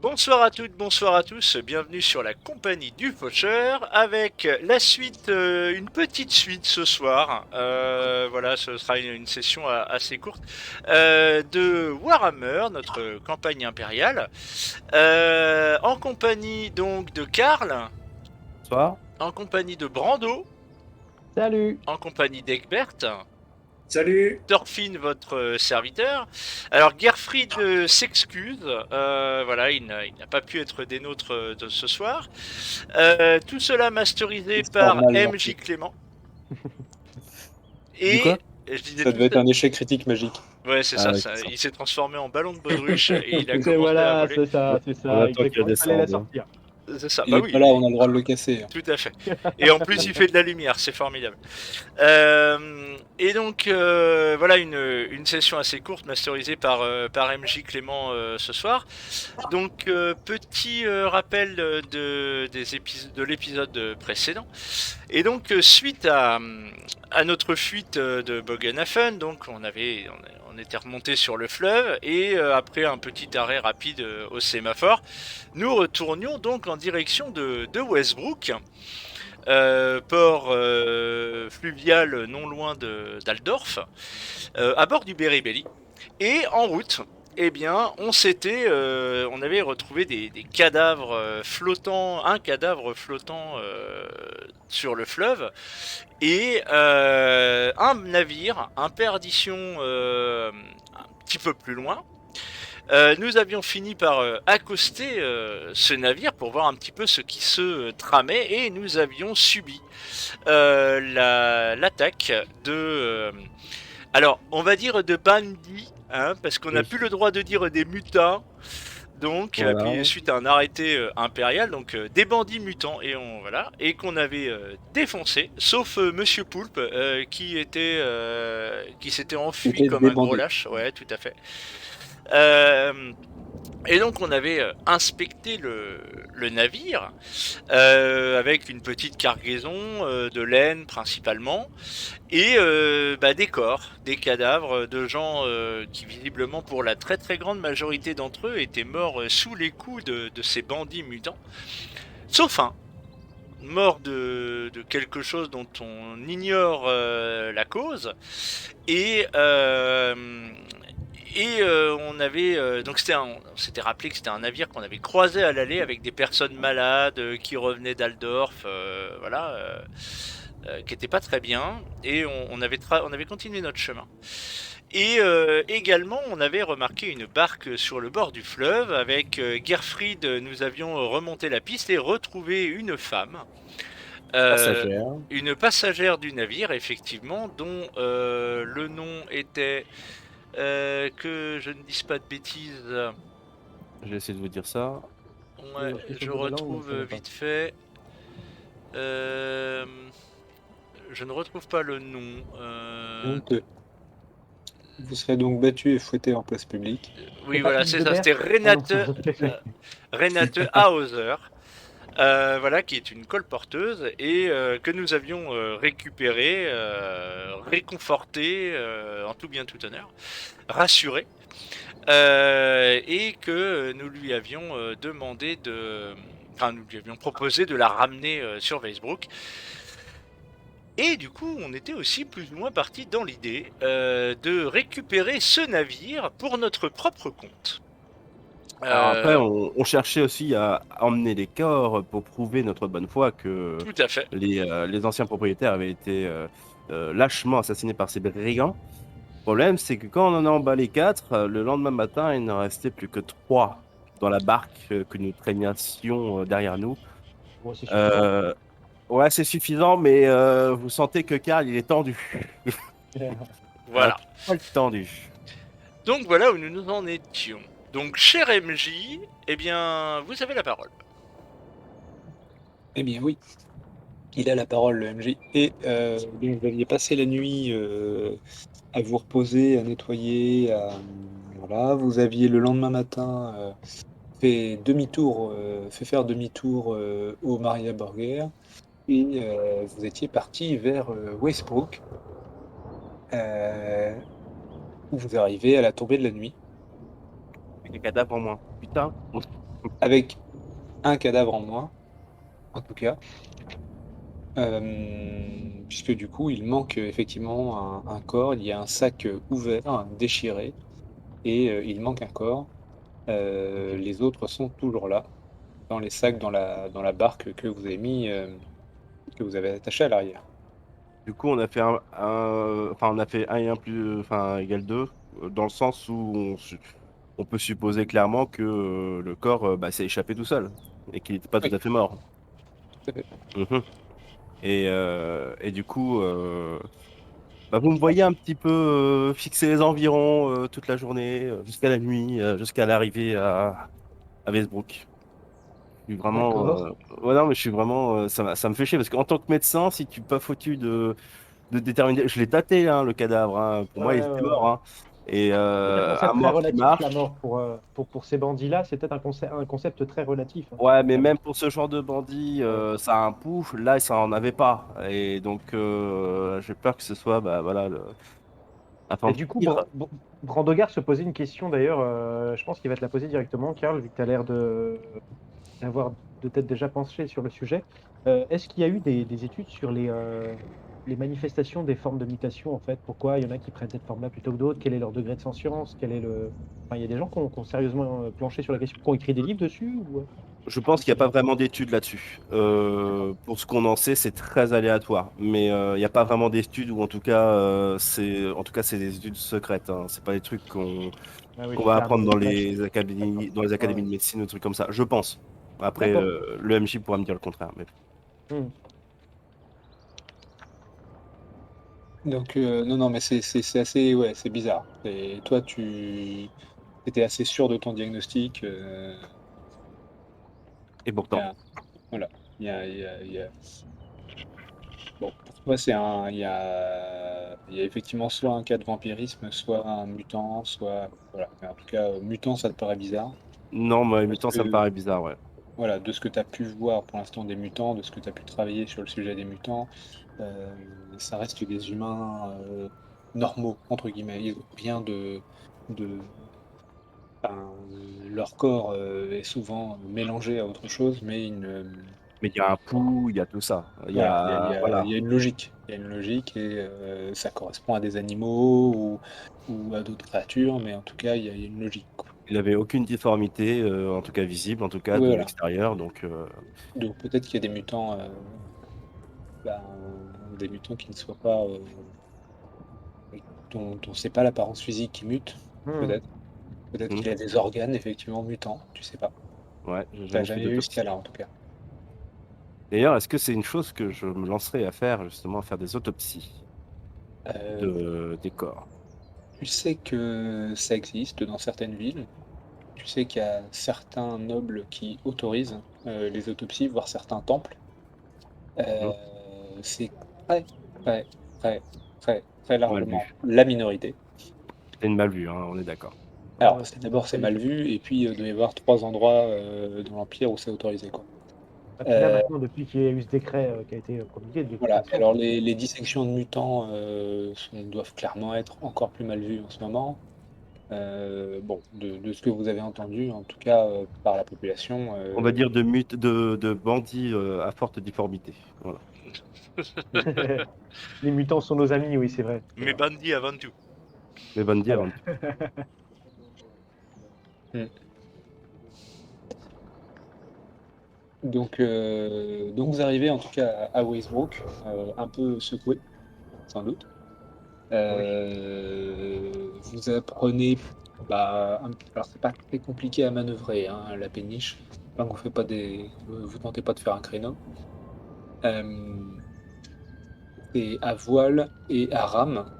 Bonsoir à toutes, bonsoir à tous, bienvenue sur la compagnie du Faucheur avec la suite, une petite suite ce soir. Voilà, ce sera une session assez courte de Warhammer, notre campagne impériale, en compagnie donc de Karl, Bonsoir. en compagnie de Brando, Salut. en compagnie d'Egbert. Salut. Thorfinn, votre serviteur. Alors Gerfried s'excuse, voilà, il n'a pas pu être des nôtres de ce soir. Tout cela masterisé C'est par normal, MJ Jean-Pierre. Clément. Du quoi? Je disais Ça tout devait être un échec critique magique. Ouais, c'est Ah ça, oui, ça. c'est ça. Il s'est transformé en ballon de baudruche et il a Et commencé à voilà, voler. c'est On ça, attend qu'il exactement. Il fallait la redescende. sortir. C'est ça, Il bah est pas là, oui, on a le droit de le casser. tout à fait. Et en plus, il fait de la lumière, c'est formidable. Et donc, voilà une session assez courte, masterisée par MJ Clément ce soir. Donc, petit rappel de l'épisode précédent. Et donc, suite à notre fuite de Bogenhafen, donc on était remonté sur le fleuve et après un petit arrêt rapide au sémaphore, nous retournions donc en direction de Westbrook, port fluvial non loin d'Aldorf, à bord du Berry-Belly. Et en route, eh bien, on avait retrouvé des cadavres flottants, un cadavre flottant sur le fleuve et un navire, un perdition un petit peu plus loin. Nous avions fini par accoster ce navire pour voir un petit peu ce qui se tramait et nous avions subi l'attaque alors on va dire de bandits, hein, parce qu'on n'a plus le droit de dire des mutins. Donc, Voilà. puis suite à un arrêté impérial, donc des bandits mutants et qu'on avait défoncé, sauf Monsieur Poulpe qui s'était enfui Était comme un gros débandé. lâche, ouais, tout à fait. Et donc on avait inspecté le navire avec une petite cargaison de laine principalement et des corps, des cadavres de gens qui visiblement pour la très très grande majorité d'entre eux étaient morts sous les coups de ces bandits mutants. Sauf un, mort de quelque chose dont on ignore la cause et on s'était rappelé que c'était un navire qu'on avait croisé à l'allée avec des personnes malades qui revenaient d'Aldorf, qui était pas très bien. Et on avait continué notre chemin. Et également, on avait remarqué une barque sur le bord du fleuve avec Gerfried. Nous avions remonté la piste et retrouvé une femme. Passagère. Une passagère du navire, effectivement, dont le nom était que je ne dise pas de bêtises. Je vais essayer de vous dire ça. Ouais, je retrouve vite fait. Je ne retrouve pas le nom. Honteux. Vous serez donc battu et fouetté en place publique. Oui, voilà, c'est ça. C'était Renate Hauser. Voilà, qui est une colporteuse et que nous avions récupérée, réconfortée, en tout bien tout honneur, rassurée, et que nous lui avions nous lui avions proposé de la ramener sur Facebook. Et du coup, on était aussi plus ou moins parti dans l'idée de récupérer ce navire pour notre propre compte. Alors après, on cherchait aussi à emmener des corps pour prouver notre bonne foi que Tout à fait. les anciens propriétaires avaient été lâchement assassinés par ces brigands. Le problème, c'est que quand on en a emballé 4, le lendemain matin, il n'en restait plus que 3 dans la barque que nous traînassions derrière nous. Bon, c'est suffisant. Ouais, c'est suffisant, mais vous sentez que Karl, il est tendu. Voilà. Pas tendu. Donc voilà où nous nous en étions. Donc, cher MJ, eh bien, vous avez la parole. Eh bien oui, il a la parole, le MJ. Et donc vous aviez passé la nuit à vous reposer, à nettoyer, voilà. Vous aviez le lendemain matin fait faire demi-tour au Maria Burger et vous étiez parti vers Westbrook où vous arrivez à la tombée de la nuit. Des cadavres en moins. Putain. avec un cadavre en moins, en tout cas. Puisque du coup, il manque effectivement un corps. Il y a un sac ouvert, déchiré, et il manque un corps. Les autres sont toujours là, dans les sacs, dans la barque que vous avez mis, que vous avez attaché à l'arrière. Du coup, on a fait enfin, on a fait un et un plus, enfin, égale 2, dans le sens où on peut supposer clairement que le corps bah, s'est échappé tout seul et qu'il n'était pas tout Oui, à fait mort. tout à fait. Mhm. Et du coup, bah, vous me voyez un petit peu fixer les environs toute la journée, jusqu'à la nuit, jusqu'à l'arrivée à Westbrook. Je suis vraiment, D'accord. ouais, non, mais je suis vraiment, ça me fait chier parce qu'en tant que médecin, si tu n'es pas foutu de déterminer, je l'ai tâté, hein, le cadavre, hein. Pour Ouais, moi, il ouais, était ouais. mort, hein. Et C'est un un concept très mort qui relatif, la marche. mort. Pour ces bandits-là, c'est peut-être un concept très relatif, hein, Ouais, mais la mort. même pour ce genre de bandit, Ouais. ça a un pouls. Là, ça en avait pas. Et donc, j'ai peur que ce soit, bah voilà, la Et forme du coup, pire. Brandogar se posait une question d'ailleurs, je pense qu'il va te la poser directement, Karl, vu que tu as l'air d'avoir de t'être déjà penché sur le sujet. Est-ce qu'il y a eu des études sur les manifestations des formes de mutation, en fait? Pourquoi il y en a qui prennent cette forme-là plutôt que d'autres? Quel est leur degré de conscience? Quel est le... Enfin, il y a des gens qui ont sérieusement planché sur la question, qui ont écrit des livres dessus Je pense ou qu'il n'y pas a pas du tout? vraiment d'études là-dessus. D'accord. Pour ce qu'on en sait, c'est très aléatoire. Mais il n'y a pas vraiment d'études, ou en tout cas, c'est des études secrètes, hein. C'est pas des trucs Ah oui, qu'on c'est va pas un apprendre modèle flash. D'accord. dans les Ouais, académies ouais. de médecine, ou des trucs comme ça. Je pense. Après, D'accord. le MJ pourra me dire le contraire. Mais Hmm. Donc, non, non, mais c'est assez, ouais, c'est bizarre. Et toi, tu étais assez sûr de ton diagnostic. et Il y pourtant. a, voilà, il y a- bon, pour toi, il y a effectivement soit un cas de vampirisme, soit un mutant, soit, voilà. Mais en tout cas, mutant, ça te paraît bizarre. Non, mais en même Parce temps, ça me que, paraît bizarre, ouais. voilà, de ce que tu as pu voir pour l'instant des mutants, de ce que tu as pu travailler sur le sujet des mutants, euh, ça reste des humains normaux, entre guillemets. Ils ont rien de, enfin, leur corps est souvent mélangé à autre chose, mais Mais il y a un pouls, il y a tout ça. voilà, il Voilà. y a une logique. Il y a une logique et ça correspond à des animaux ou à d'autres créatures, mais en tout cas, il y a une logique, quoi. Il n'avait aucune difformité, en tout cas visible, en tout cas Oui, de voilà. l'extérieur. Donc, Donc peut-être qu'il y a des mutants, des mutants qui ne soient pas, dont c'est pas l'apparence physique qui mute, Hmm. peut-être. Peut-être hmm, qu'il a des organes effectivement mutants, tu sais pas. ouais, j'ai T'as jamais fait jamais eu ce d'autopsie. cas-là en tout cas. D'ailleurs, est-ce que c'est une chose que je me lancerai à faire, justement, à faire des autopsies Euh, des corps? Tu sais que ça existe dans certaines villes. Tu sais qu'il y a certains nobles qui autorisent les autopsies, voire certains temples. Mhm. C'est très, très, très, très, très Mal largement vu. la minorité. C'est une mal vue, hein, on est d'accord. Ouais, Alors, c'est une d'abord, c'est mal mentalité. vu, et puis il doit y avoir trois endroits dans l'Empire où c'est autorisé, quoi. Et puis là, Euh, maintenant, depuis qu'il y a eu ce décret qui a été promulgué, de toute voilà. façon, Alors, enfin, les dissections de mutants doivent clairement être encore plus mal vues en ce moment. Bon, de ce que vous avez entendu, en tout cas par la population, On va dire de bandits à forte difformité. Voilà. les mutants sont nos amis, oui, c'est vrai. C'est Mais vrai. bandit avant tout. Les bandits Voilà. avant tout. hmm. Donc vous arrivez en tout cas à Weisbrook, un peu secoué, sans doute. Oui. Vous apprenez, bah, alors c'est pas très compliqué à manœuvrer, hein, la péniche. Tant que vous faites pas vous tentez pas de faire un créneau. Euh, c'est à voile et à rame,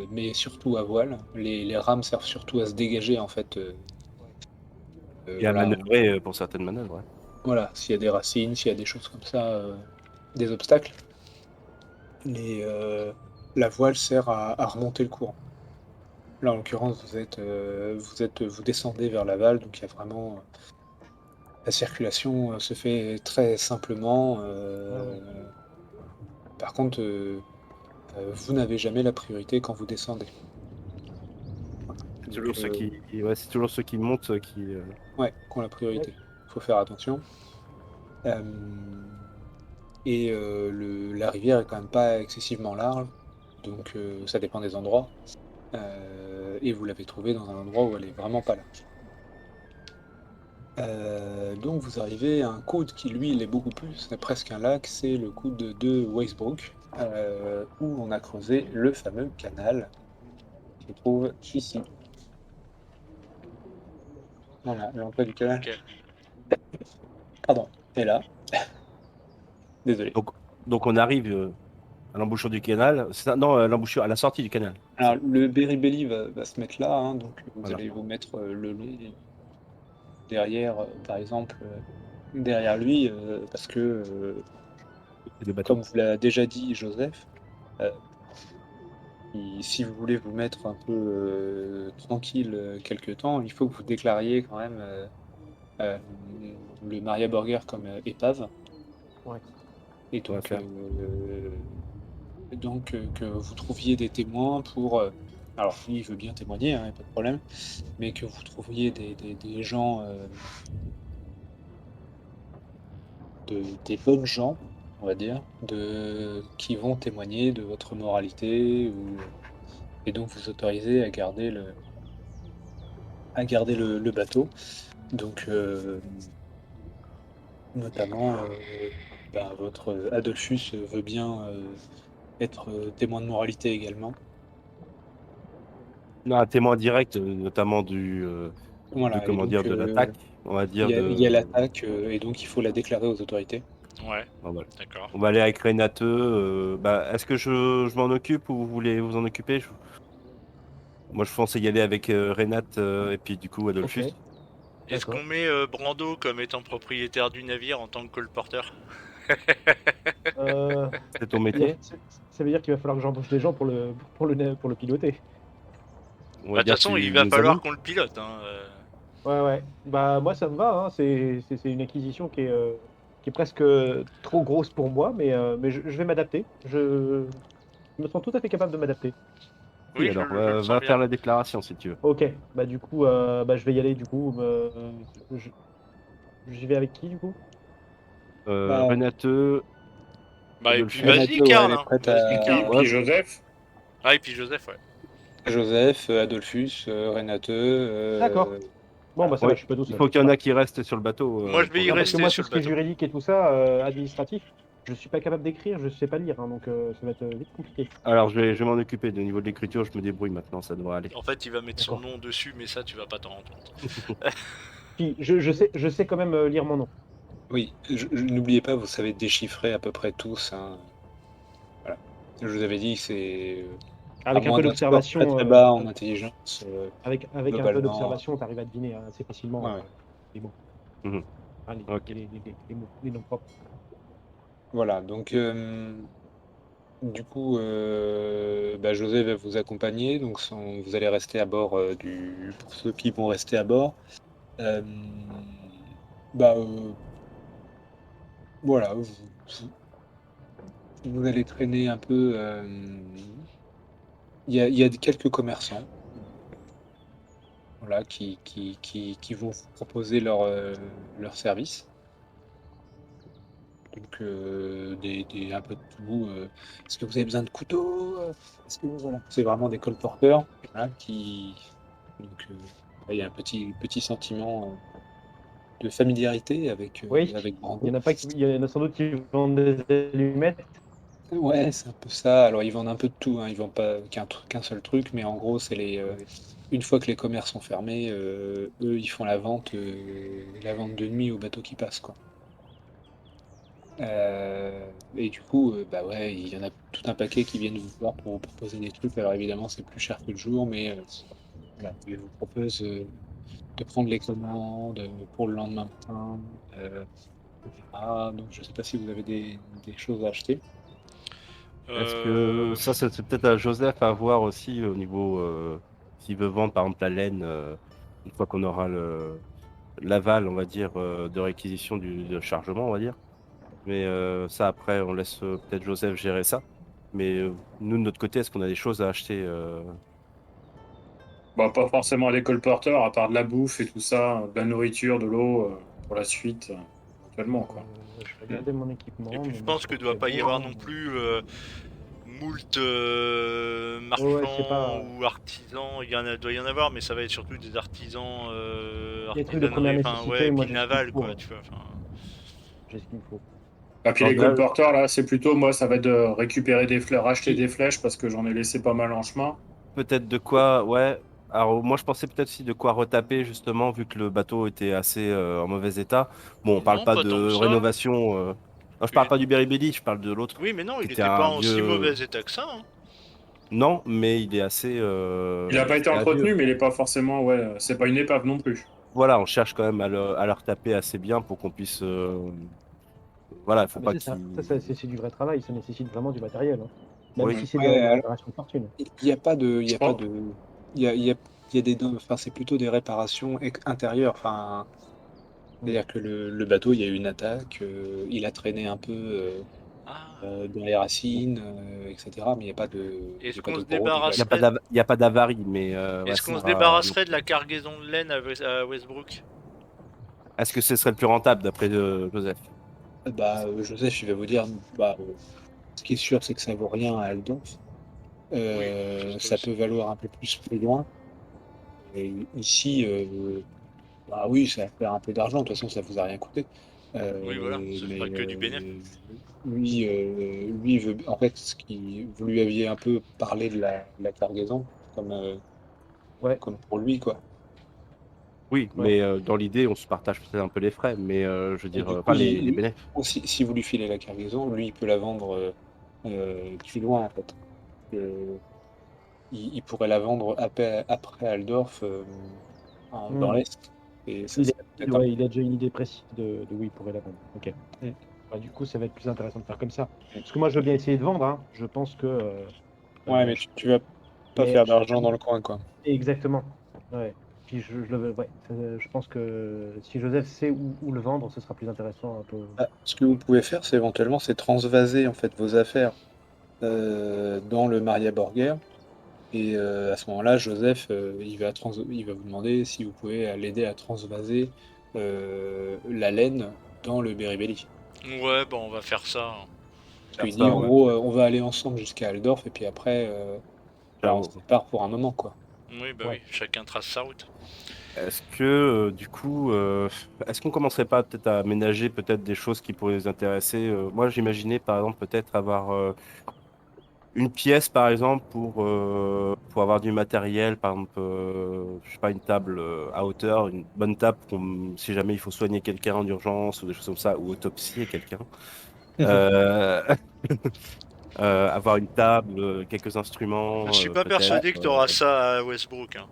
mais surtout à voile. Les rames servent surtout à se dégager en fait. Et à Voilà, manœuvrer pour certaines manœuvres, ouais. voilà, s'il y a des racines, s'il y a des choses comme ça, des obstacles. Les, la voile sert à remonter le courant. Là, en l'occurrence, vous descendez vers l'aval, donc il y a vraiment la circulation se fait très simplement. Ouais, ouais. Par contre, vous n'avez jamais la priorité quand vous descendez. toujours ceux qui, ouais, c'est toujours ceux qui montent qui. Ouais, qui ont la priorité. Il faut faire attention. Euh, et la rivière est quand même pas excessivement large, donc ça dépend des endroits. Et vous l'avez trouvé dans un endroit où elle est vraiment pas large. Donc vous arrivez à un coude qui lui il est beaucoup plus, c'est presque un lac, c'est le coude de Weisbrook, où on a creusé le fameux canal qui se trouve ici. Voilà, l'entrée du canal. Ok. Pardon, est là. Désolé. Donc on arrive à l'embouchure du canal. Non, l'embouchure à la sortie du canal. Alors le Berry-Belly va se mettre là, hein, donc vous Voilà. allez vous mettre le long derrière, par exemple, derrière lui, parce que, C'est des bateaux. comme vous l'a déjà dit Joseph, euh, si vous voulez vous mettre un peu tranquille quelque temps, il faut que vous déclariez quand même euh, le Maria Burger comme épave. Ouais. Et On va donc, faire. que vous trouviez des témoins pour... alors lui, il veut bien témoigner, hein, y a pas de problème, mais que vous trouviez des gens, des bonnes gens, on va dire, qui vont témoigner de votre moralité, et donc vous autorisez à garder le bateau. Donc, notamment, votre Adolphus veut bien être témoin de moralité également. Non, un témoin direct, notamment de Voilà, et comment dire, donc de l'attaque, on va dire il y a de. l'attaque, et donc il faut la déclarer aux autorités. Ouais, Ah, voilà. d'accord. On va aller avec Renateux. Est-ce que je m'en occupe ou vous voulez vous en occuper? Moi, je pensais y aller avec Renate et puis du coup Ok, Adolphus. Est-ce d'accord. qu'on met Brando comme étant propriétaire du navire en tant que colporteur? Euh, C'est ton il y a- métier. ça veut dire qu'il va falloir que j'embauche des gens pour le piloter. On Bah, va de toute dire façon, il tu va nous falloir amènes. qu'on le pilote, hein. Ouais, ouais. Bah, moi, ça me va, hein. C'est une acquisition qui est presque trop grosse pour moi, mais je vais m'adapter. Je me sens tout à fait capable de m'adapter. Oui, Oui, alors je le sens va bien. faire la déclaration si tu veux. Ok, bah du coup, je vais y aller du coup. Je- J'y vais avec qui du coup? Bah, Renateux, Bah, et puis Adolphus. vas-y, Renate, ouais, elle Karl, est hein. prête Vas-y, Et à... puis, Karl. Ouais, puis Joseph, Ah, et puis Joseph, ouais. Joseph, Adolphus, Renate, D'accord. Bon, bah voilà. ça va, ouais, je suis pas tout il seul. faut qu'il y Ça en va. a qui restent sur le bateau Moi, je vais pour y le Non, parce que rester moi, sur tout le ce qui est bateau. juridique et tout ça, administratif, je suis pas capable d'écrire, je sais pas lire, hein, donc ça va être vite compliqué. Alors, je vais m'en occuper. Au niveau de l'écriture, je me débrouille maintenant, ça devrait aller. En fait, il va mettre son D'accord. nom dessus, mais ça, tu vas pas t'en rendre compte. Puis, je sais quand même lire mon nom. Oui, n'oubliez pas, vous savez déchiffrer à peu près tous, hein. Voilà. Je vous avais dit que c'est... à Avec un moins peu d'un score très d'observation, très bas en intelligence, avec un peu globalement... d'observation, t'arrives à deviner assez facilement ouais, ouais. les mots, Mhm. hein, Ok. les mots, les noms propres. Voilà, donc du coup, José va vous accompagner, donc vous allez rester à bord pour ceux qui vont rester à bord. euh, bah, voilà, vous allez traîner un peu. Il y a quelques commerçants, voilà, qui vont vous proposer leur service. Donc, un peu de tout. Est-ce que vous avez besoin de couteaux? Est-ce que voilà. C'est vraiment des colporteurs, voilà, donc, il y a un petit sentiment de familiarité Oui, avec il y Brando. en a pas il y en a sans doute qui vendent des allumettes. Ouais, c'est un peu ça. Alors, ils vendent un peu de tout, hein. Ils vendent pas qu'un seul truc, mais en gros, c'est une fois que les commerces sont fermés, eux, ils font la vente de nuit aux bateaux qui passent, quoi. Et du coup, bah ouais, il y en a tout un paquet qui viennent vous voir pour vous proposer des trucs. Alors évidemment, c'est plus cher que le jour, mais voilà, ils vous proposent de prendre les commandes pour le lendemain matin, etc. Donc je sais pas si vous avez des choses à acheter. Est-ce que ça, c'est peut-être à Joseph à voir aussi au niveau s'il veut vendre par exemple la laine une fois qu'on aura l'aval, on va dire, de réquisition de chargement, on va dire. Mais ça, après, on laisse peut-être Joseph gérer ça. Mais nous, de notre côté, est-ce qu'on a des choses à acheter Bah, pas forcément des colporteurs, à part de la bouffe et tout ça, de la nourriture, de l'eau, pour la suite, éventuellement, quoi. Je vais regarder mon Et équipement, puis mais je moi pense je que crois que doit c'est pas y bon, avoir hein. non plus moult Ouais, c'est marchands pas ou artisans. Doit y en avoir, mais ça va être surtout des artisans, des trucs de première artisanerie, enfin ouais, nécessité. et Moi puis j'ai ce qu'il me naval faut, quoi, hein. tu vois. Enfin, J'ai ce qu'il me faut. Et puis Dans les l'idéal, colporteurs, là, c'est plutôt, moi, ça va être de récupérer des flèches, racheter des flèches, parce que j'en ai laissé pas mal en chemin. peut-être de quoi, ouais. Alors moi je pensais peut-être aussi de quoi retaper justement vu que le bateau était assez en mauvais état. Bon, on parle non, pas pas de tant que ça. rénovation. Non, je Il parle est- pas du Beribelli, je parle de l'autre Oui, mais non, qui il était était pas un en si vieux. mauvais état que ça, hein. Non, mais il est assez. Il n'a pas été C'est un vieux. entretenu, mais il est pas forcément, ouais, c'est pas une épave non plus. Voilà, on cherche quand même à le retaper assez bien pour qu'on puisse. Voilà, il Ah faut mais pas c'est ça, qu'il. c'est du vrai travail, ça nécessite vraiment du matériel, hein. Même Oui. si c'est Ouais, des alors, réparations de fortune. il n'y a pas de, il y Je a pas pense. de, il y a des, enfin, c'est plutôt des réparations intérieures. Enfin, Mm. c'est-à-dire que le bateau, il y a eu une attaque, il a traîné un peu Ah. dans les racines, etc. Mais il y Est-ce a pas qu'on se de gros Il n'y a dégâts. pas débarrasserait, il y a pas d'avarie, mais ouais, est-ce ce qu'on se sera. débarrasserait de la cargaison de laine à Westbrook? Est-ce que ce serait le plus rentable d'après Joseph? Bah, Joseph, il va vous dire, bah, ce qui est sûr, c'est que ça vaut rien à Aldonf. Oui, c'est ça Ça aussi. peut valoir un peu plus loin. Et ici, bah oui, ça va faire un peu d'argent. De toute façon, ça vous a rien coûté. Oui, voilà, ce Mais sera que du bénéf. lui veut, en fait, vous lui aviez un peu parlé de la cargaison, comme, Ouais, comme pour lui, quoi. Oui, ouais. mais dans l'idée, on se partage peut-être un peu les frais, mais je veux Et dire, du coup, enfin les bénéfices. si vous lui filez la cargaison, lui, il peut la vendre plus loin, en fait. Euh, il pourrait la vendre après Aldorf, dans Mm. l'Est. Et ça serait peut-être un Ouais, peu. il a déjà une idée précise de où il pourrait la vendre. Ok. Mm. Bah, du coup, ça va être plus intéressant de faire comme ça. Parce que moi, je veux bien essayer de vendre, hein. Je pense que Ouais, mais je- tu vas pas mais faire d'argent dans le coin, quoi. exactement. Ouais. Puis ouais, je pense que si Joseph sait où le vendre, ce sera plus intéressant un peu. Ah, ce que vous pouvez faire, c'est éventuellement, c'est transvaser en fait vos affaires dans le Maria Borgher. Et à ce moment-là, Joseph, il va vous demander si vous pouvez l'aider à transvaser la laine dans le Beribelli. Ouais, bon, on va faire ça, hein. Parce Faire qu'il dit ça, en ouais. gros, on va aller ensemble jusqu'à Aldorf et puis après, bah, on se J'avoue. sépare pour un moment, quoi. Oui, bah Ouais. oui, chacun trace sa route. Est-ce que du coup, est-ce qu'on commencerait pas peut-être à aménager peut-être des choses qui pourraient les intéresser? Moi, j'imaginais par exemple peut-être avoir une pièce par exemple pour avoir du matériel, par exemple, je sais pas, une table à hauteur, une bonne table si jamais il faut soigner quelqu'un en urgence ou des choses comme ça, ou autopsier quelqu'un. Euh, avoir une table, quelques Je instruments, suis pas peut-être. persuadé que tu auras ça à Westbrook, hein.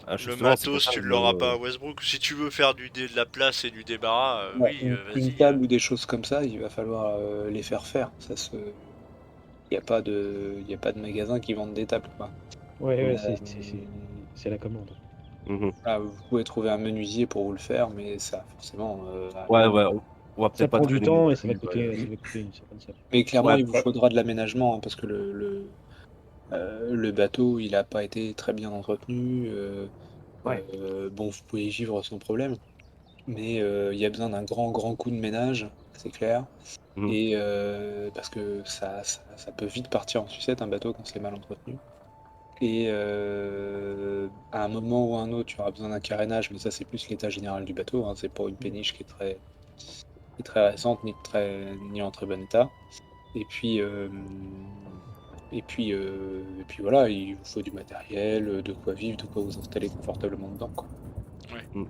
Le Justement, c'est pour matos, ça tu que je l'auras pas me. à Westbrook. Si tu veux faire de la place et du débarras, Ouais, oui, une vas-y. table ou des choses comme ça, il va falloir les faire faire. Il y a pas de magasin qui vendent des tables, quoi. Ouais, ouais, Euh, c'est la commande. Mhm. vous pouvez trouver un menuisier pour vous le faire, mais ça, forcément, Ouais, ouais, on va Ça peut-être pas prend du traîner non temps et plus. Ouais, ça va coûter une certaine somme. mais clairement, ouais, il vous Ouais. faudra de l'aménagement, hein, parce que le bateau, il n'a pas été très bien entretenu. Ouais. Bon, vous pouvez y vivre sans problème, mais il y a besoin d'un grand, grand coup de ménage, c'est clair. mhm. Et parce que ça peut vite partir en sucette, un bateau, quand c'est mal entretenu. Et à un moment ou à un autre, tu auras besoin d'un carénage, mais ça, c'est plus l'état général du bateau, hein. C'est pas une Mm. péniche qui est très récente, ni en très bon état. Et puis, et puis voilà, il vous faut du matériel, de quoi vivre, de quoi vous installer confortablement dedans, quoi. Ouais. Mhm.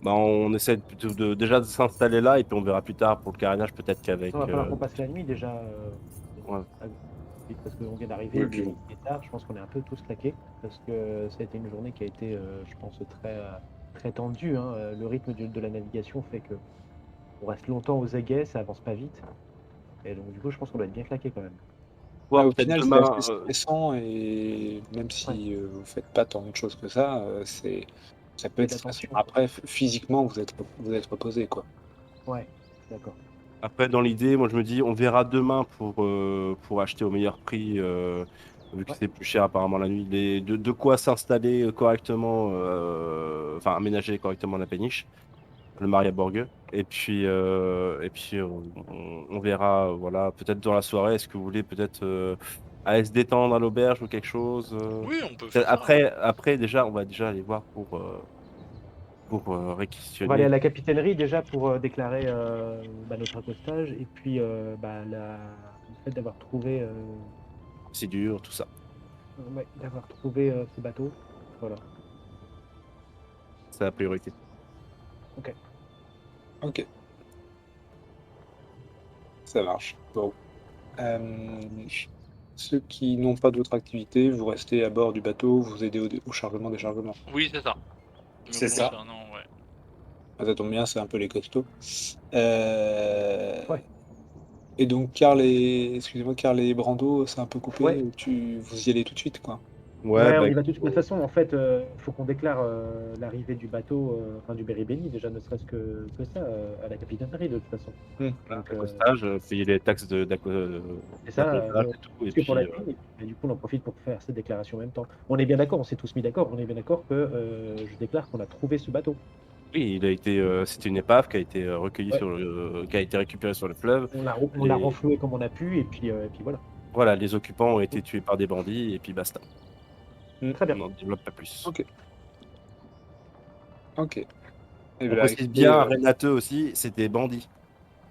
Bah, on essaie plutôt déjà de s'installer là et puis on verra plus tard pour le carénage, peut-être Il va qu'avec. falloir qu'on passe la nuit déjà. Ouais. À- Parce qu'on vient d'arriver, Oui, puis bon. il est tard, je pense qu'on est un peu tous claqués. Parce que ça a été une journée qui a été, je pense, très tendue, hein. Le rythme de la navigation fait que on reste longtemps aux aguets, ça avance pas vite. Et donc, du coup, je pense qu'on doit être bien claqué quand même. Voir Au peut-être final, c'est assez demain. stressant et même Ouais, si vous faites pas tant de choses que ça, ça peut il y a être de la stressant. tension. Après, physiquement, vous êtes reposé, quoi. Ouais, d'accord. Après, dans l'idée, moi je me dis, on verra demain pour acheter au meilleur prix vu que Ouais. c'était plus cher apparemment la nuit. De quoi s'installer correctement, enfin aménager correctement la péniche, le Maria-Borgue. Et puis on verra, voilà, peut-être dans la soirée, est-ce que vous voulez peut-être aller se détendre à l'auberge ou quelque chose Oui, on peut peut-être faire ça. après, déjà, on va déjà aller voir pour On va aller à réquisitionner la capitainerie déjà pour déclarer notre accostage et puis le fait d'avoir trouvé, la procédure, tout ça. ouais, d'avoir trouvé ce bateau. Voilà. C'est la priorité. Ok. Ok, ça marche. Bon. Euh, Ceux qui n'ont pas d'autres activités, vous restez à bord du bateau, vous aidez au chargement-déchargement. Oui, c'est ça. Me C'est ça. concernant, ouais. Ah, ça tombe bien, c'est un peu les costauds. Euh, Ouais. Et donc, excusez-moi, Carl et Brando, c'est un peu Ouais. coupé, vous y allez tout de suite, quoi. Ouais, Ouais, on bah, y va tout de suite. De toute façon, en fait, faut qu'on déclare l'arrivée du bateau, enfin du Berry-Béni, déjà, ne serait-ce que ça, à la capitainerie, de toute façon. Donc, l'accostage, payer les taxes c'est ça, d'accostage et tout. Et que pour la puis, nuit. Et du coup, on en profite pour faire cette déclaration en même temps. On est bien d'accord, on s'est tous mis d'accord. On est bien d'accord que je déclare qu'on a trouvé ce bateau. oui, c'était une épave qui a été recueillie Ouais. qui a été récupérée sur le fleuve. On l'a Les, renfloué comme on a pu, et puis voilà. voilà, les occupants ont été tués par des bandits et puis basta. Hmm. Très On bien. n'en développe pas plus. Ok, ok. Eh On bien, précise écoutez, bien à Renate aussi, c'était bandit.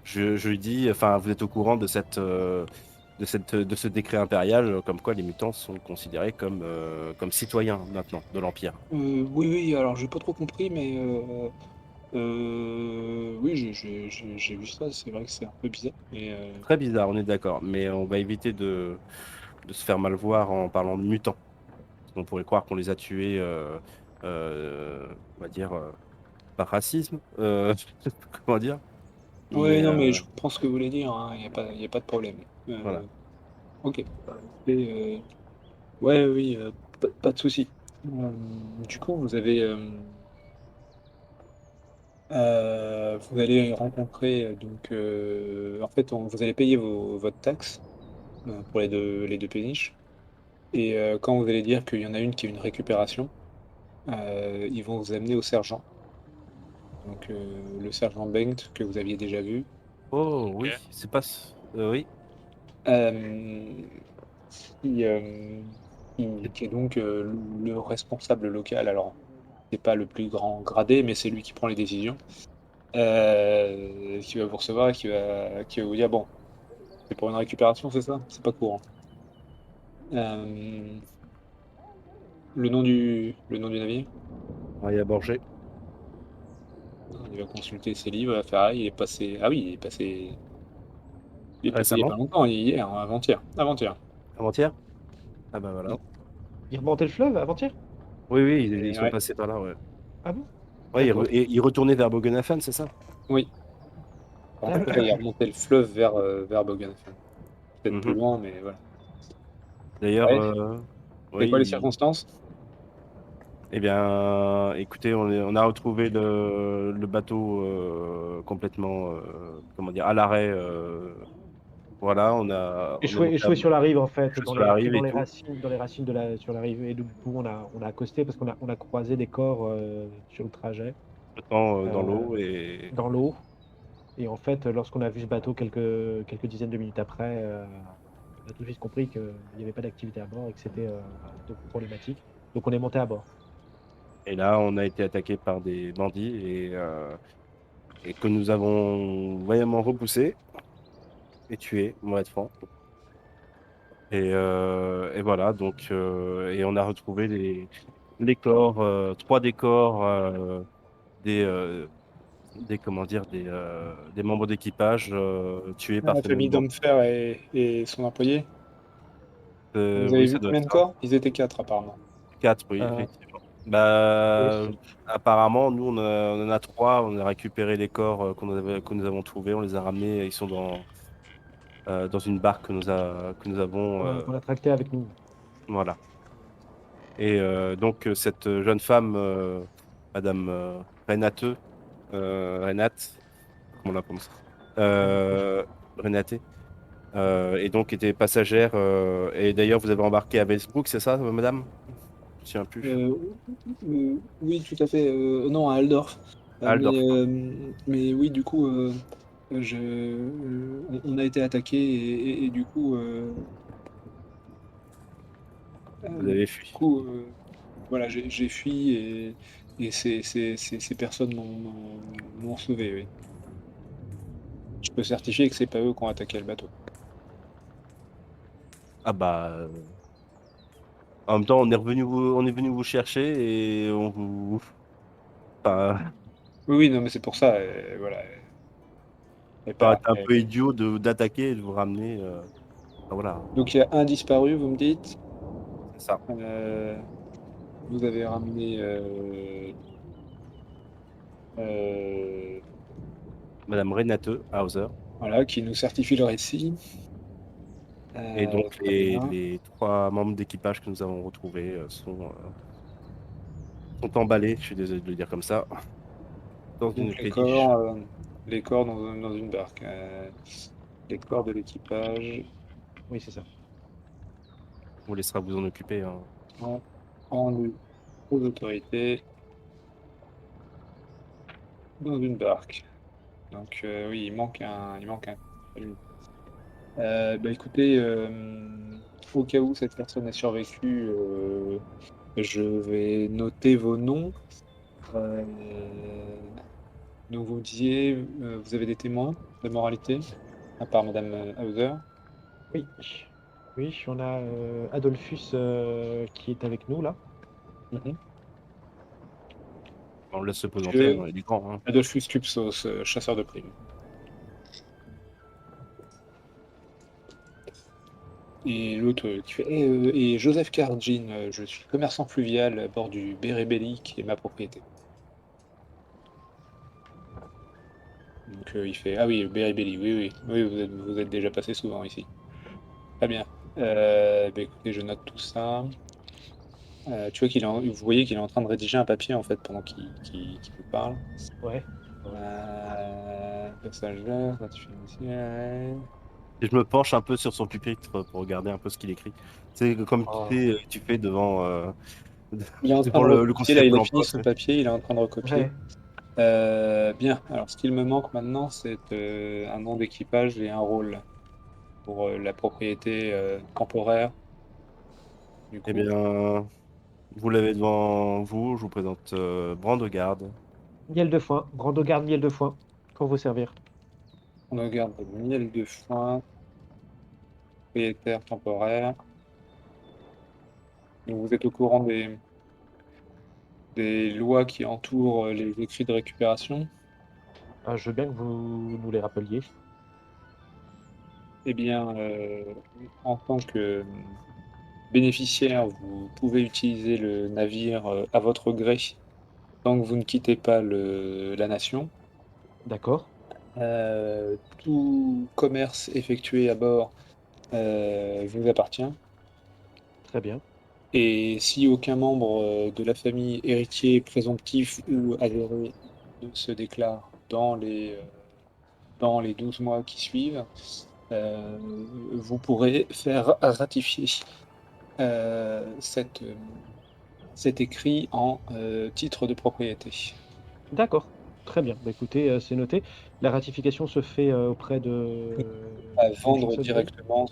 Je lui dis, enfin, vous êtes au courant de ce décret impérial, comme quoi les mutants sont considérés comme citoyens maintenant de l'Empire. oui, oui, alors j'ai pas trop compris, mais oui, j'ai vu ça, c'est vrai que c'est un peu bizarre, mais Très bizarre, on est d'accord, mais on va éviter de se faire mal voir en parlant de mutants. On pourrait croire qu'on les a tués, on va dire, par racisme, comment dire. ouais, Mais non, mais je comprends ce que vous voulez dire, hein, y a pas de problème. voilà. Ok. Et, ouais, oui, pas de souci. Du coup, vous allez rencontrer, donc, en fait, vous allez payer votre taxe pour les deux péniches. Et quand vous allez dire qu'il y en a une qui est une récupération, ils vont vous amener au sergent. Donc, le sergent Bengt, que vous aviez déjà vu, Oh Ok. oui, c'est pas. Oui, euh, qui, euh, qui est donc le responsable local. Alors, c'est pas le plus grand gradé, mais c'est lui qui prend les décisions. Qui va vous recevoir et qui va vous dire, bon, c'est pour une récupération, c'est ça? C'est pas courant. Euh, le nom du navire? il y a Borgé. Il va consulter ses livres, il va faire, ah, il est passé, ah oui, il est passé il y a pas Récemment, longtemps, hier, hein, avant-hier, avant-hier. avant-hier. Ah bah voilà. Il remontait le fleuve avant-hier? Oui, oui, ils Et sont ouais, passés par là, ouais. Ah bon? Ouais, D'accord. ils retournaient vers Bogenhafen, c'est ça? oui. En fait, D'accord. il remontait le fleuve vers Bogdanfan. Peut-être plus Mhm. loin, mais voilà. D'ailleurs, Ouais. C'est quoi les oui. circonstances? Eh bien, écoutez, on a retrouvé le bateau complètement, comment dire, à l'arrêt. Voilà, on est monté Échoué sur la rive en fait, sur la pris rive et tout, dans les racines sur la rive. Et du coup, on a accosté parce qu'on a croisé des corps sur le trajet, flottant dans euh, l'eau et dans l'eau. Et en fait, lorsqu'on a vu ce bateau quelques dizaines de minutes après, on a tout de suite compris qu'il n'y avait pas d'activité à bord et que c'était donc problématique. Donc on est monté à bord. là, on a été attaqué par des bandits et que nous avons vaillamment repoussé et tué, on va être franc. Et voilà, donc, et on a retrouvé les corps, trois des corps des, comment dire, des membres d'équipage tués par La ces mêmes famille bandes. d'Homfer et son employé. Vous avez Oui, vu ça doit être combien de ça. corps? Ils étaient quatre, apparemment. Quatre, oui, Euh, effectivement. oui. Bah, apparemment, nous, on en a trois. On a récupéré les corps que nous avons trouvés. On les a ramenés. Ils sont dans une barque que nous avons. Qu'on a tracté avec nous. Voilà. Et donc, cette jeune femme, Madame Renate, Renate, comment on la prononce? Ouais, franchement. Renate. Et donc était passagère. Et d'ailleurs, vous avez embarqué à Westbrook, c'est ça, madame? Je me souviens plus. Euh, oui, tout à fait. Non, à Aldorf. Aldorf. Mais oui, du coup, on a été attaqué et du coup, Vous avez fui. voilà, j'ai fui et ces personnes m'ont sauvé, oui. Je peux certifier que c'est pas eux qui ont attaqué le bateau. Ah bah. En même temps, on est venu vous chercher et on vous. Enfin, Oui, oui, non, mais c'est pour ça, voilà. Et ça aurait pas, été un peu idiot d'attaquer et de vous ramener. Enfin, voilà, Donc il y a un disparu, vous me dites. c'est ça. Euh, Vous avez ramené euh, Madame Renate Hauser. voilà, qui nous certifie le récit. Et donc, Très bien. les 3 membres d'équipage que nous avons retrouvés sont emballés, je suis désolé de le dire comme ça, dans une Donc péniche. les corps dans une barque. Les corps de l'équipage Oui, c'est ça. On vous laissera vous en occuper, hein. sont rendus aux autorités dans une barque. Donc oui, il manque un. Bah écoutez, au cas où cette personne a survécu, je vais noter vos noms. Euh, donc vous me disiez, vous avez des témoins de moralité, à part Madame Hauser. Oui. Oui, on a Adolphus qui est avec nous là. Mhm. On le laisse se présenter, Monsieur hein, il est grand, hein. Adolphus Cupsos, chasseur de primes. Et l'autre qui fait et Joseph Cardin, je suis commerçant fluvial à bord du Bérébelli qui est ma propriété. Donc il fait ah oui, le Bérébelli, oui, oui, oui, vous êtes déjà passé souvent ici. Très bien. Bah, écoutez, je note tout ça. Tu vois vous voyez qu'il est en train de rédiger un papier en fait pendant qu'il vous parle. Ouais. Ouais. Passageur, ratifié initial. Et je me penche un peu sur son pupitre pour regarder un peu ce qu'il écrit. C'est comme Oh. tu fais devant, Il est en train devant de le recopier, conseiller là, il Pôle a fini emploi, tu son sais. papier, il est en train de recopier. Ouais. Bien, alors ce qu'il me manque maintenant, c'est un nom d'équipage et un rôle pour la propriété temporaire, du Eh coup. bien, vous l'avez devant vous, je vous présente Brandegarde. Miel de foin. Brando-garde miel de foin. Pour vous servir. On regarde miel de foin, propriétaire temporaire. Donc, vous êtes au courant des lois qui entourent les écrits de récupération. Je veux bien que vous nous les rappeliez. Eh bien, en tant que bénéficiaire, vous pouvez utiliser le navire à votre gré tant que vous ne quittez pas la nation. D'accord. Tout commerce effectué à bord vous appartient. Très bien. Et si aucun membre de la famille, héritier, présomptif ou avéré, ne se déclare dans les 12 mois qui suivent, euh, vous pourrez faire ratifier euh, cette, euh, cet écrit en titre de propriété. D'accord. Très bien. Bah, écoutez, c'est noté. La ratification se fait auprès À de vendre Jigsaw. directement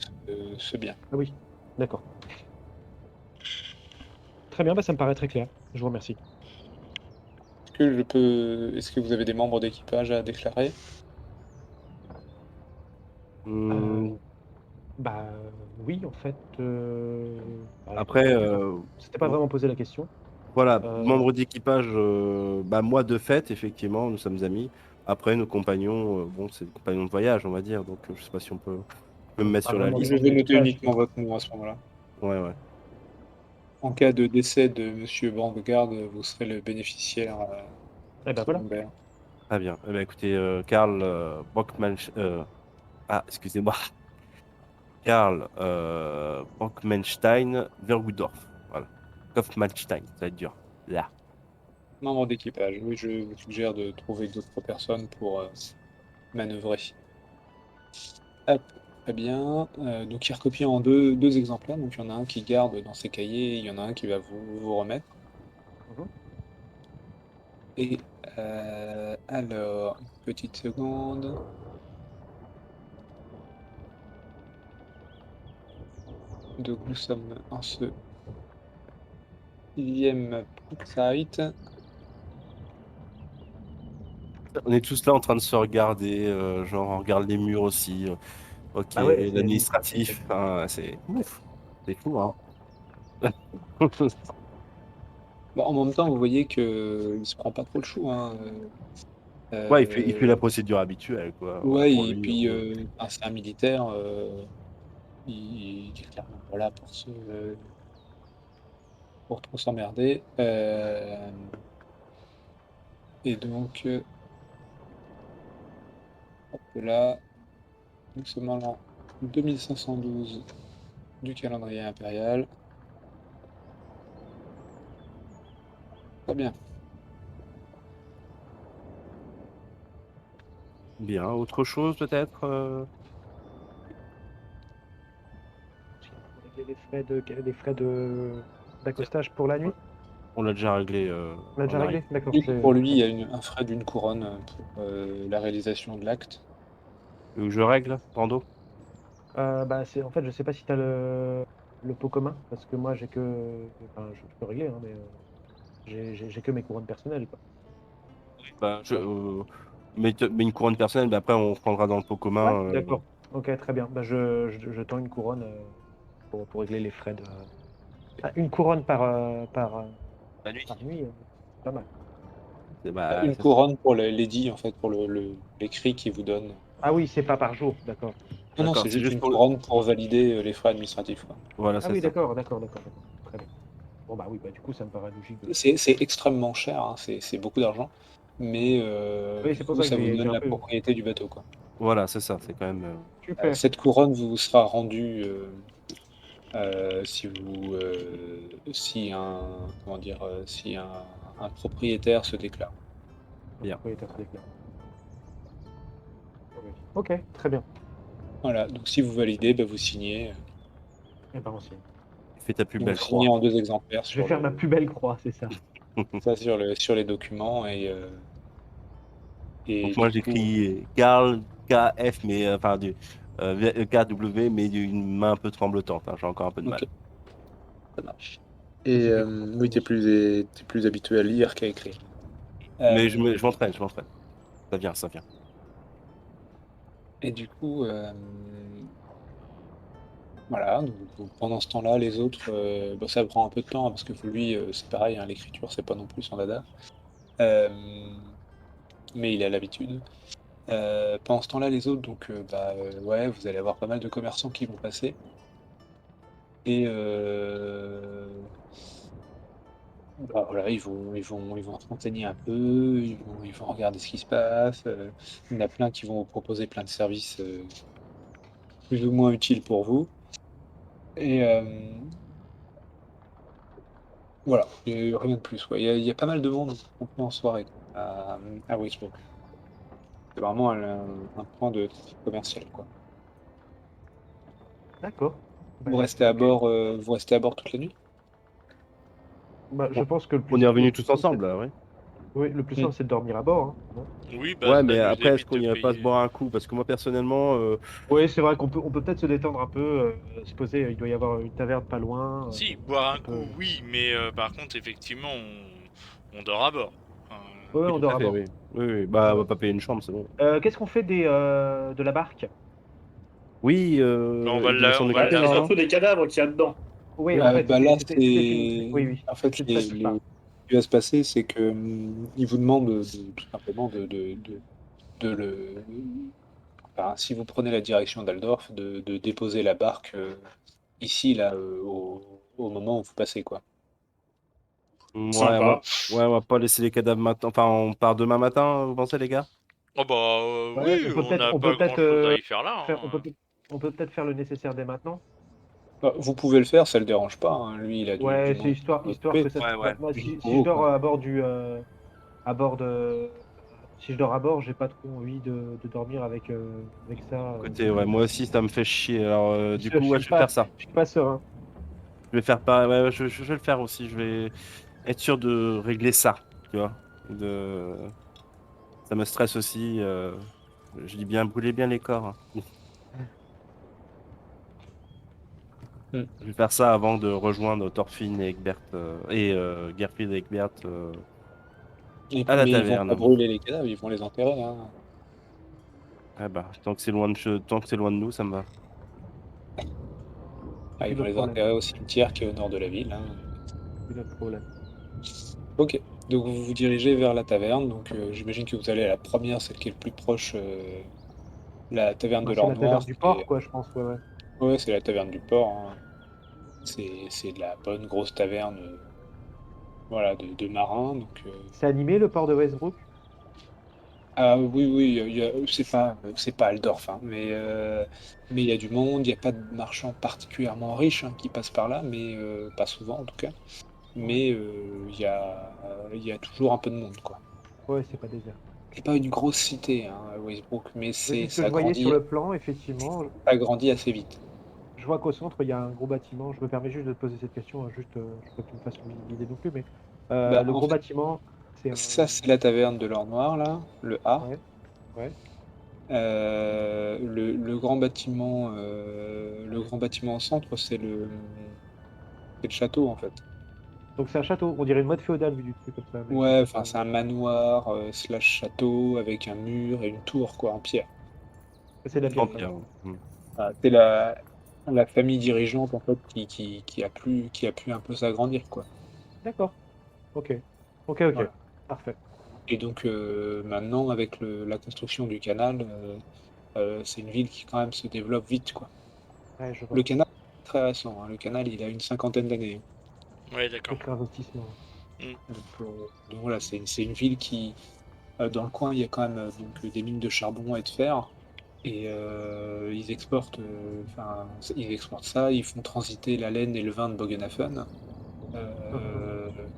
ce bien. Ah oui. D'accord. Très bien. Bah, ça me paraît très clair. Je vous remercie. Est-ce que vous avez des membres d'équipage à déclarer? Euh, Hmm, Bah, oui, en fait, après, c'était pas vraiment posé la question. voilà, Euh, membre d'équipage, bah, moi de fait, effectivement, nous sommes amis. Après, nos compagnons, bon, c'est des compagnons de voyage, on va dire, donc je sais pas si on peut me mettre pas sur la vraiment des Je liste. membres vais noter d'équipage, uniquement mais votre nom à ce moment-là. Ouais, ouais. En cas de décès de Monsieur Bandegarde, vous serez le bénéficiaire eh ben voilà. secondaire. Très bien. Eh ben, écoutez, Karl excusez-moi. Karl Bockmanstein Verwoerdorf. Voilà. Kaufmannstein, ça va être dur. Là. Membre d'équipage. Oui, je vous suggère de trouver d'autres personnes pour manœuvrer. Hop. Très bien. Donc il est recopié en deux exemplaires. Donc il y en a un qui garde dans ses cahiers, il y en a un qui va vous remettre. Mhm. Et alors, une petite seconde. Donc nous sommes en ce 6e site. On est tous là en train de se regarder, genre on regarde les murs aussi. Ok, Ah ouais, c'est l'administratif, hein, c'est ouf, c'est fou, hein. Bon, en même temps, vous voyez que il se prend pas trop le chou, hein. Ouais, il fait la Euh, procédure habituelle, quoi. Voilà, ouais, pour et lui, en puis gros. enfin, c'est un militaire. Il est clairement pas là pour trop s'emmerder. Et donc hop là, nous sommes en l'an 2512 du calendrier impérial. Très bien. Bien, autre chose peut-être pour régler les frais d'accostage pour la nuit. On l'a déjà réglé, On l'a on déjà arrive. réglé? D'accord. Du coup, pour lui, il y a un frais d'une couronne pour la réalisation de l'acte. Je règle, Brando? Bah, en fait, je sais pas si tu as le pot commun, parce que moi, j'ai que. Enfin, je peux régler, hein, mais j'ai que mes couronnes personnelles, quoi. Bah, mais une couronne personnelle, mais après on prendra dans le pot Ouais, commun. d'accord. Ok, très bien. Bah, je tends une couronne pour régler les frais de. Ah, une couronne La nuit. par nuit, pas mal. Bah, Une couronne pour l'édit, en fait, pour l'écrit qu'il vous donne. Ah oui, c'est pas par jour, d'accord. Non, non, d'accord, c'est c'est juste juste une pour le. couronne pour valider les frais administratifs, quoi. Voilà, Ah c'est oui, ça. d'accord. Très bien. Bon, bah oui, bah du coup, ça me paraît logique de. C'est extrêmement cher, hein, c'est beaucoup d'argent, mais Oui, du c'est pour coup, ça que ça vous j'ai donne un la peu. propriété du bateau, quoi. Voilà, c'est ça, c'est quand même. Super. Cette couronne vous sera rendue si comment dire, si un propriétaire se déclare. Le Bien. propriétaire se déclare. Oui. Ok, très bien. Voilà, donc si vous validez, bah, vous signez. Eh ben, on signe. Fais ta plus Vous belle signez croix. en 2 exemplaires Je vais faire ma plus belle croix, c'est ça. sur les documents et Donc moi du coup, j'écris Karl KF, mais enfin KW, mais d'une main un peu tremblotante, hein, j'ai encore un peu de ok, mal. ça marche. Et Et c'était oui, t'es plus habitué à lire qu'à écrire. Mais Euh, je m'entraîne, je m'entraîne. Ça vient, ça vient. et du coup, voilà, donc pendant ce temps-là, les autres, bah, ça prend un peu de temps, hein, parce que lui, c'est pareil, hein, l'écriture, c'est pas non plus son dada. Euh, mais il a l'habitude. Pendant ce temps-là, les autres, donc, bah, ouais, vous allez avoir pas mal de commerçants qui vont passer. Et bah, voilà, ils vont se renseigner un peu, ils vont regarder ce qui se passe. Il y en a plein qui vont vous proposer plein de services plus ou moins utiles pour vous. Et voilà, et rien de plus, quoi. Il y a pas mal de monde un peu en soirée à Westbrook. C'est vraiment un point de trafic commercial, quoi. d'accord. Bah, ok. Vous restez à bord toute la nuit? Bah, je On, pense que on est revenus tous ensemble, là, oui. oui, le plus Hmm. simple, c'est de dormir à bord, hein, non? Oui, bah Ouais, mais s'amuser, après, est-ce vite qu'on de irait pas se payer. boire un coup? Parce que moi, personnellement, Oui, c'est vrai qu'on peut peut-être se détendre un peu, se poser. Il doit y avoir une taverne pas loin. Si, boire On un peut. coup, oui, mais par contre, effectivement, on dort à bord. Enfin, Ouais, oui, on tout dort à à fait, bord. oui. Oui, oui. Bah, Ouais, on ouais. va pas payer une chambre, c'est bon. Qu'est-ce qu'on fait de la barque? Oui, bah, il devait s'en on va Bah, occuper, c'est la... normalement. surtout des cadavres qu'il y a dedans. Oui, en fait, Bah là, c'était une. c'est Oui, oui, en fait c'est de ça que je parle. ce qui va se passer, c'est que il vous demande tout simplement de le enfin, si vous prenez la direction d'Aldorf, de déposer la barque ici là au moment où vous passez, quoi. Ouais, Sympa. on va pas laisser les cadavres maintenant. Enfin, on part demain matin, vous pensez, les gars? Oh bah Ouais, oui, on n'a pas grand-chose à y faire là. faire, Hein. on peut peut-être faire le nécessaire dès maintenant. Bah, vous pouvez le faire, ça le dérange pas, hein. Lui, il a du Ouais, c'est monde histoire à histoire que s'occuper. ça. Ouais, Bah, ouais. moi, C'est juste pour si je vous, dors quoi. à bord à bord de si je dors à bord, j'ai pas trop envie de dormir avec ça. Côté, ouais, moi aussi, ça me fait chier. Alors, du coup, ouais, je vais Pas, faire ça. je suis pas serein. Je vais faire pareil. Ouais, ouais, je vais le faire aussi. Je vais être sûr de régler ça, tu vois. De... Ça me stresse aussi. Je dis bien, brûler bien les corps, hein. Hmm. Je vais faire ça avant de rejoindre Thorfinn et Egbert, Gerfried et Egbert à la Mais ils vont pas taverne. brûler les cadavres, ils vont les enterrer, hein. Ah bah, tant que c'est loin de nous, ça me va. C'est Ah, plus ils vont notre les problème. enterrer au cimetière qui est au nord de la ville, hein. C'est plus notre problème. Ok, donc vous vous dirigez vers la taverne, donc j'imagine que vous allez à la première, celle qui est le plus proche, la taverne Bah, de c'est l'Or la Noir, taverne du qui est... port, quoi, je pense. Ouais, ouais. Ouais, c'est la taverne du port, hein. C'est de la bonne grosse taverne, voilà, de marins, donc... C'est animé, le port de Westbrook? Ah oui, oui, c'est pas Aldorf, hein, mais il y a du monde, il n'y a pas de marchands particulièrement riches hein, qui passent par là, mais pas souvent en tout cas. Ouais. Mais il y a toujours un peu de monde, quoi. Ouais, c'est pas désert. C'est pas une grosse cité, hein, Westbrook, mais Oui, c'est ce que je voyais sur le plan, effectivement. ça grandit assez vite. Je vois qu'au centre, il y a un gros bâtiment. Je me permets juste de te poser cette question, hein, juste, je veux pas que tu me fasses une idée non plus, mais Bah, le en gros fait, bâtiment, c'est un. ça, c'est la taverne de l'Or Noir, là, le A. Ouais, ouais. Le grand bâtiment au centre, c'est le château, en fait. Donc c'est un château, on dirait une mode féodale vu du dessus comme ça, mais c'est Ouais, pas enfin, ça. c'est un manoir slash château avec un mur et une tour, quoi, en pierre. C'est de la pierre, ça va. Empire. Hmm. Ah, c'est la famille dirigeante, en fait, qui a pu un peu s'agrandir, quoi. D'accord. Ok. Ok, ok. Voilà. Parfait. Et donc, maintenant, avec la construction du canal, c'est une ville qui, quand même, se développe vite, quoi. Ouais, je Le vois. canal, est très récent, hein. Le canal, il a une cinquantaine d'années. Ouais, d'accord. Aucun investissement. Hmm. Donc voilà, c'est une ville qui, dans le coin, il y a quand même donc, des mines de charbon et de fer. Et ils exportent ça, ils font transiter la laine et le vin de Bogenhafen. Mhm.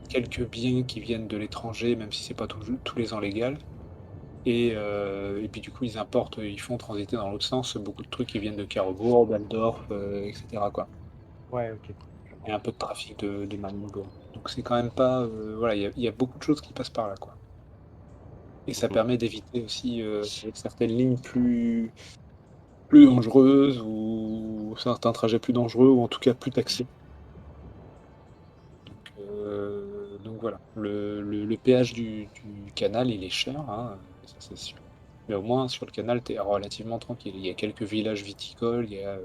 Quelques biens qui viennent de l'étranger, même si c'est pas tous les ans légal. Et puis du coup, ils font transiter dans l'autre sens beaucoup de trucs qui viennent de Karlsruhe, d'Aldorf, etc., quoi. Ouais, ok. Je Il y vois. a un peu de trafic de Marengo. Donc c'est quand même pas... voilà, il y a beaucoup de choses qui passent par là, quoi. Et ça Mhm. permet d'éviter aussi certaines lignes plus dangereuses ou certains trajets plus dangereux ou en tout cas plus taxés. Donc voilà, le péage du canal, il est cher, hein, ça c'est sûr. Mais au moins sur le canal, tu es relativement tranquille. Il y a quelques villages viticoles, il y a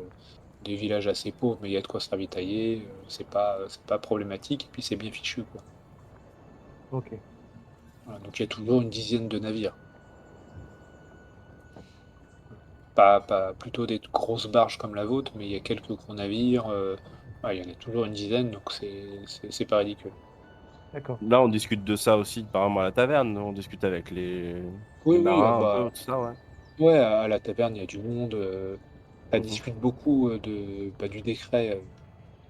des villages assez pauvres, mais il y a de quoi se ravitailler, c'est pas problématique, et puis c'est bien fichu, quoi. Ok. Voilà, donc il y a toujours une dizaine de navires. Pas plutôt des grosses barges comme la vôtre, mais il y a quelques gros navires. Ouais, il y en a toujours une dizaine, donc c'est pas ridicule. D'accord. Là, on discute de ça aussi, par exemple, à la taverne. On discute avec Oui, les oui, marins, un peu, tout ça, ouais. ouais, à la taverne, il y a du monde. Ça Mhm. discute beaucoup du décret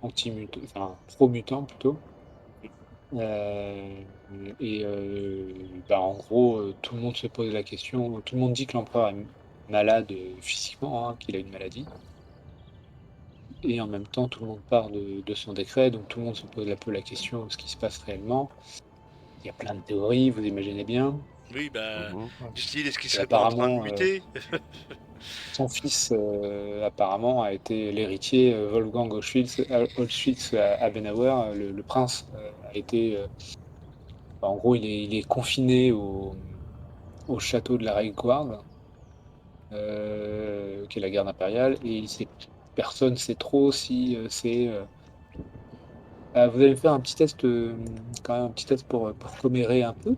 enfin, pro-mutant plutôt. Euh, en gros, tout le monde se pose la question, tout le monde dit que l'empereur est malade physiquement, hein, qu'il a une maladie. Et en même temps, tout le monde parle de son décret, donc tout le monde se pose un peu la question de ce qui se passe réellement. Il y a plein de théories, vous imaginez bien. Oui, bah, Mhm. Ouais. du style, est-ce qu'il Et serait pas en train de apparemment, muter? son fils, apparemment, a été l'héritier, Wolfgang Auschwitz à Adenauer, le prince, a été, en gros, il est confiné au château de la Reichsguard, qui est la garde impériale, et personne ne sait trop si vous allez me faire un petit test, quand même un petit test pour commérer un peu.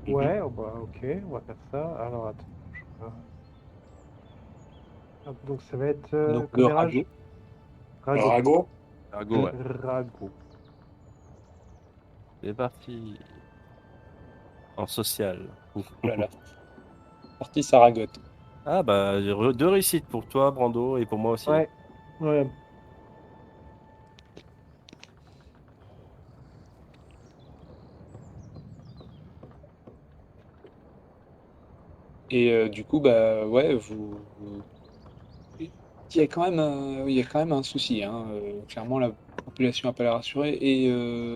Mhm. Ouais, oh bah, ok, on va faire ça. Alors, attends. Hop, donc, ça va être Donc le commérage ragot. ragot. Rago? Argo, Mm. ouais. Ragot. C'est parti. En social. Oh là là, partie Saragotte. Ah bah, deux réussites pour toi, Brando, et pour moi aussi. Ouais, ouais. Et du coup, bah ouais, il y a quand même un souci, hein. Clairement, la population n'a pas l'air rassurée mmh,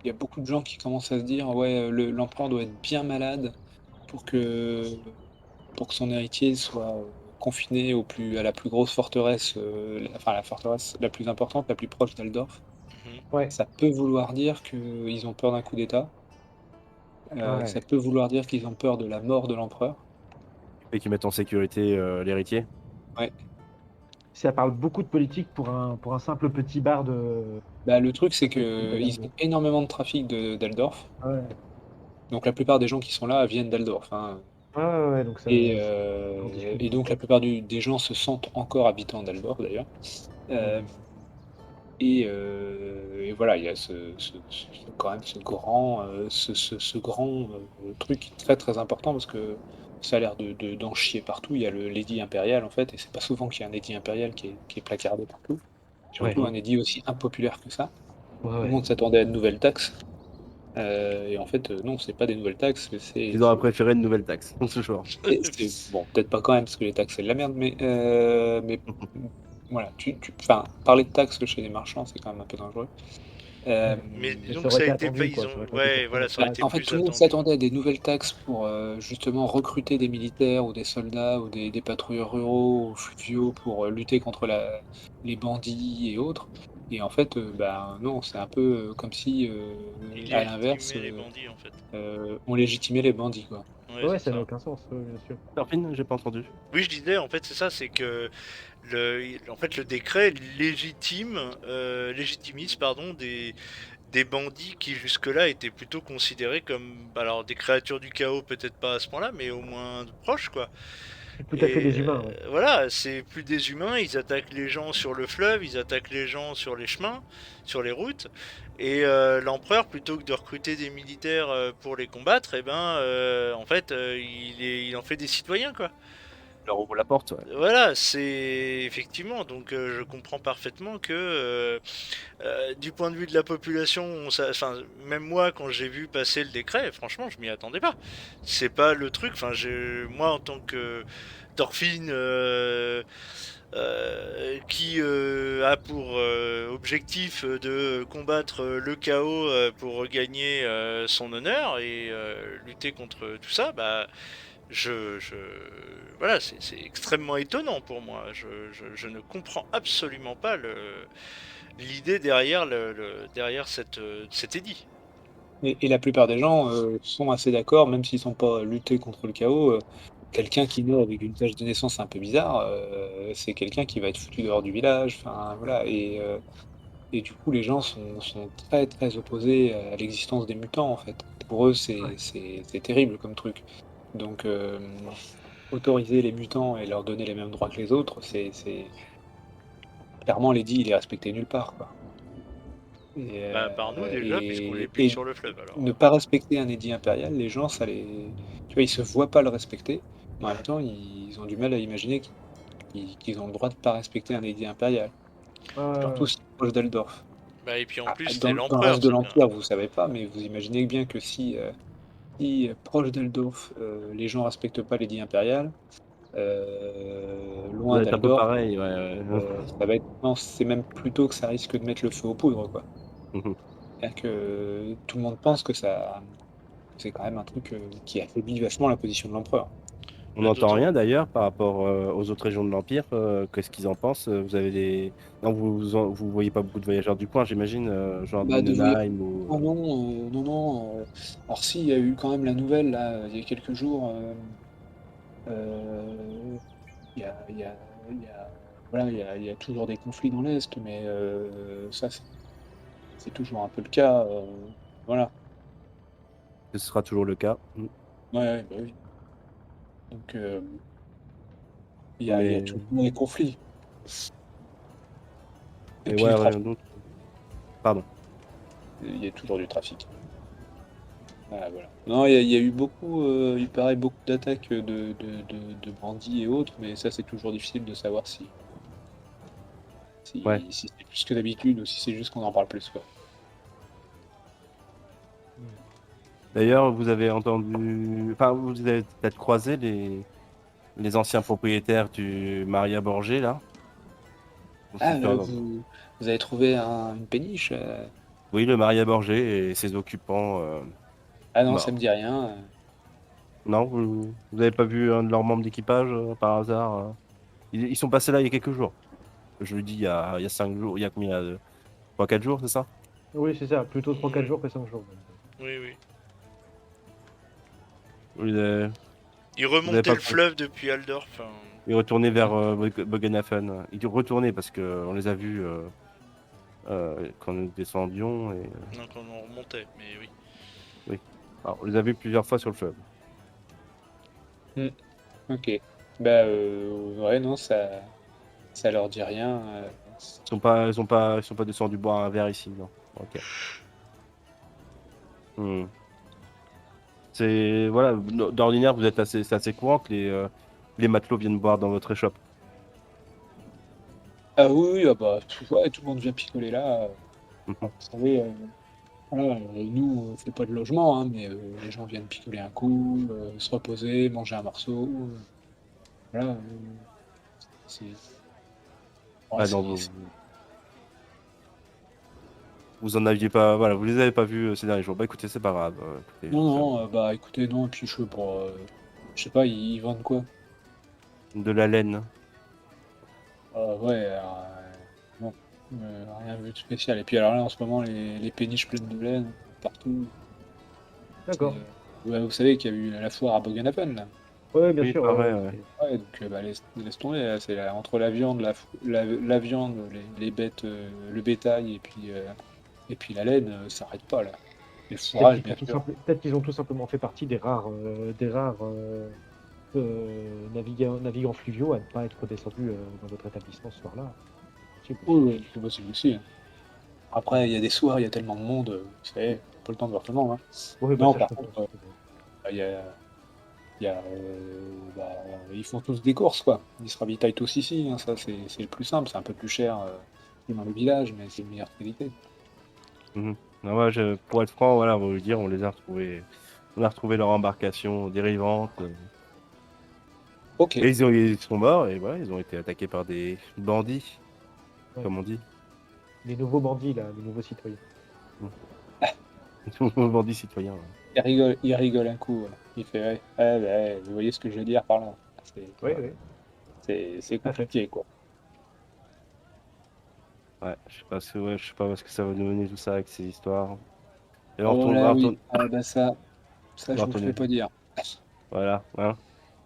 il y a beaucoup de gens qui commencent à se dire: «Ouais, l'empereur doit être bien malade pour que pour que son héritier soit, confiné à la plus grosse forteresse, la forteresse la plus importante, la plus proche d'Aldorf». Mhm. Ouais, Ça peut vouloir dire qu'ils ont peur d'un coup d'État, ça ouais. peut vouloir dire qu'ils ont peur de la mort de l'empereur. Et qui mettent en sécurité l'héritier. Ouais, Ça parle beaucoup de politique pour un simple petit bar bah, le truc, c'est de qu'ils taverne. ont énormément de trafic d'Aldorf, Ouais. donc la plupart des gens qui sont là viennent d'Aldorf, hein, Ouais, ouais, ouais, donc et ça en discute et donc beaucoup. la plupart des gens se sentent encore habitants d'Aldorf, d'ailleurs. Hem Mmh. et voilà, il y a quand même ce grand, truc très, très important parce que ça a l'air d'en chier partout. Il y a le l'édit impérial, en fait, et c'est pas souvent qu'il y a un édit impérial qui est placardé partout. Ouais, Surtout un édit aussi impopulaire que ça. ouais, Tout le ouais. monde s'attendait à de nouvelles taxes, et en fait, non, c'est pas des nouvelles taxes, mais Ils auraient préféré une nouvelle taxe, ce genre. bon, peut-être pas quand même, parce que les taxes, c'est de la merde, mais voilà, enfin, parler de taxes chez les marchands, c'est quand même un peu dangereux. Ouais. Mais Mais disons ça que aurait ça a été été attendu, fait, quoi, ça aurait pas été ouais, voilà, surprenant. ça aurait Bah, été en fait, plus tout le monde attendu. s'attendait à des nouvelles taxes pour, justement recruter des militaires ou des soldats ou des patrouilleurs ruraux ou fluviaux pour, lutter contre les bandits et autres. Et en fait, bah, non, c'est un peu, comme si, Il à l'inverse, légitimait les bandits en fait. on légitimait les bandits, quoi. Ouais, Ouais, c'est ça n'a ça. aucun sens, ouais, bien sûr. Thorfinn, j'ai pas entendu. Oui, je disais, en fait, c'est ça, c'est que en fait, le décret légitimise, pardon, des bandits qui jusque-là étaient plutôt considérés comme, alors, des créatures du chaos, peut-être pas à ce point-là, mais au moins proches, quoi. Tout à fait Et des humains, ouais. voilà, c'est plus des humains, ils attaquent les gens sur le fleuve, ils attaquent les gens sur les chemins, sur les routes. Et l'empereur, plutôt que de recruter des militaires pour les combattre, eh ben, en fait, il en fait des citoyens, quoi. Leur ouvre la porte, ouais. Voilà, c'est effectivement, donc je comprends parfaitement que du point de vue de la population, enfin, même moi quand j'ai vu passer le décret, franchement, je m'y attendais pas. C'est pas le truc, enfin, moi en tant que Thorfinn qui a pour objectif de combattre le chaos pour regagner son honneur et lutter contre tout ça, bah je... Voilà, c'est extrêmement étonnant pour moi. Je ne comprends absolument pas l'idée derrière, derrière cet édit. Et la plupart des gens, sont assez d'accord, même s'ils sont pas luttés contre le chaos, quelqu'un qui naît avec une tache de naissance un peu bizarre, c'est quelqu'un qui va être foutu dehors du village, enfin voilà. Et du coup, les gens sont très, très opposés à l'existence des mutants, en fait. Pour eux, Ouais. c'est terrible comme truc. Donc autoriser les mutants et leur donner les mêmes droits que les autres, c'est clairement l'édit, il est respecté nulle part, quoi. Et Bah, par nous déjà, puisqu'on n'est plus que et sur le fleuve alors. ne pas respecter un édit impérial, les gens, tu vois, ils se voient pas le respecter, mais en même temps, ils ont du mal à imaginer qu'ils ont le droit de pas respecter un édit impérial, Ouais, ouais, surtout ouais. si proche d'Eldorf. Bah, et puis en Ah, plus, c'est dans le l'empereur, reste de c'est bien. l'Empire, vous savez pas, mais vous imaginez bien que si proche d'Eldorf, les gens respectent pas l'édit impérial, Ça loin doit être un peu d'Aldorf, pareil, ouais, ouais. ça va être non, c'est même plutôt que ça risque de mettre le feu aux poudres, quoi. Mhm. C'est-à-dire que tout le monde pense que c'est quand même un truc, qui affaiblit vachement la position de l'empereur. On Bah, n'entend d'autant. rien d'ailleurs par rapport aux autres régions de l'Empire. Qu'est-ce qu'ils en pensent? Vous avez des... Non, vous voyez pas beaucoup de voyageurs du coin, j'imagine, genre de Bah, de voyager Nunheim ou... non, non, non, alors si, il y a eu quand même la nouvelle là, il y a quelques jours, heu, il y a voilà, il y a toujours des conflits dans l'Est, mais ça c'est toujours un peu le cas, voilà. Ce sera toujours le cas. Ouais, ouais, bah, oui. Donc il y a Mais, toujours des conflits et mais puis ouais, du ouais, trafic, donc... Pardon. il y a toujours du trafic. Voilà, voilà. Non, il y a eu beaucoup, il paraît beaucoup d'attaques, de bandits et autres, mais ça, c'est toujours difficile de savoir Ouais. si c'est plus que d'habitude ou si c'est juste qu'on en parle plus, quoi. Mmh. D'ailleurs, vous avez entendu, enfin, vous avez peut-être croisé les anciens propriétaires du Maria Borgé, là? Ah, Super, vous avez trouvé une péniche? oui, le Maria Borgé et ses occupants Ah non, ça me morts. dit rien. Non, vous avez pas vu un de leurs membres d'équipage par hasard ils sont passés là il y a quelques jours. Je le dis, il y a 5 jours, il y a combien? 3-4 jours, c'est ça? Oui, c'est ça, plutôt 3-4 Oui, jours que 5 jours. oui, oui. Ils Vous avez remontaient pas le fleuve depuis Aldorf. Enfin, ils retournaient vers Bogenhafen. Ils retournaient parce qu'on les a vus quand nous descendions. Et, non, quand on remontait, mais oui. oui. Alors, on les a vus plusieurs fois sur le fleuve. Hmm, ok. Bah, ouais, non, ça leur dit rien. Ils sont pas descendus boire un verre ici, non. Ok. Hmm. C'est voilà, d'ordinaire vous êtes c'est assez courant que les matelots viennent boire dans votre échoppe. Ah oui, oui, ah bah, ouais, tout le monde vient picoler là. Mhm. Vous savez, voilà, nous, on fait pas de logement, hein, mais les gens viennent picoler un coup, se reposer, manger un morceau. Voilà, c'est ouais, Ah non, vous en aviez pas, voilà, vous les avez pas vus ces derniers jours. Bah écoutez, c'est pas grave. Écoutez, non, non, bah écoutez, non, et puis je sais pas, ils vendent quoi? de la laine. Ouais, alors, non, rien vu de spécial. Et puis alors là, en ce moment, les péniches pleines de laine, partout. D'accord. Ouais, vous savez qu'il y a eu la foire à Boganapan, là. Oui, bien Oui, sûr. pas vrai, Ouais, ouais. Ouais, donc bah, laisse tomber, là, entre la viande, la viande, les bêtes, le bétail et puis la laine, ça s'arrête pas là. Et le fourrage, bien sûr. Peut-être qu'ils ont tout simplement fait partie des rares navigants fluviaux à ne pas être descendus dans votre établissement ce soir-là. C'est Oui, possible. oui, c'est possible aussi, hein. Après, il y a des soirs, il y a tellement de monde, vous savez, pas le temps de voir tout le monde, hein. Oui, bah Non, ça je par comprends. contre, il y a, bah, ils font tous des courses, quoi. Ils se ravitaillent tous ici, hein, ça c'est le plus simple, c'est un peu plus cher que dans le village, mais c'est de meilleure qualité. Mhm. Non, ouais, pour être franc, voilà, on va vous le dire, on a retrouvé leur embarcation dérivante. Ok, Et ils sont morts et voilà, ils ont été attaqués par des bandits, Ouais. comme on dit. Les nouveaux bandits, là, les nouveaux citoyens. Bandits citoyens. Ouais. il rigole un coup, ouais. Il fait, ouais, ouais, bah, ouais, vous voyez ce que je veux dire par là. C'est Oui, oui, c'est tout à fait. compliqué, quoi. Ouais, je sais pas où est-ce que ça va nous mener tout ça avec ces histoires. Et Oh on là va oui, retourner. ah, bah ça On va je vous le fais retourner. pas dire. Voilà, hein.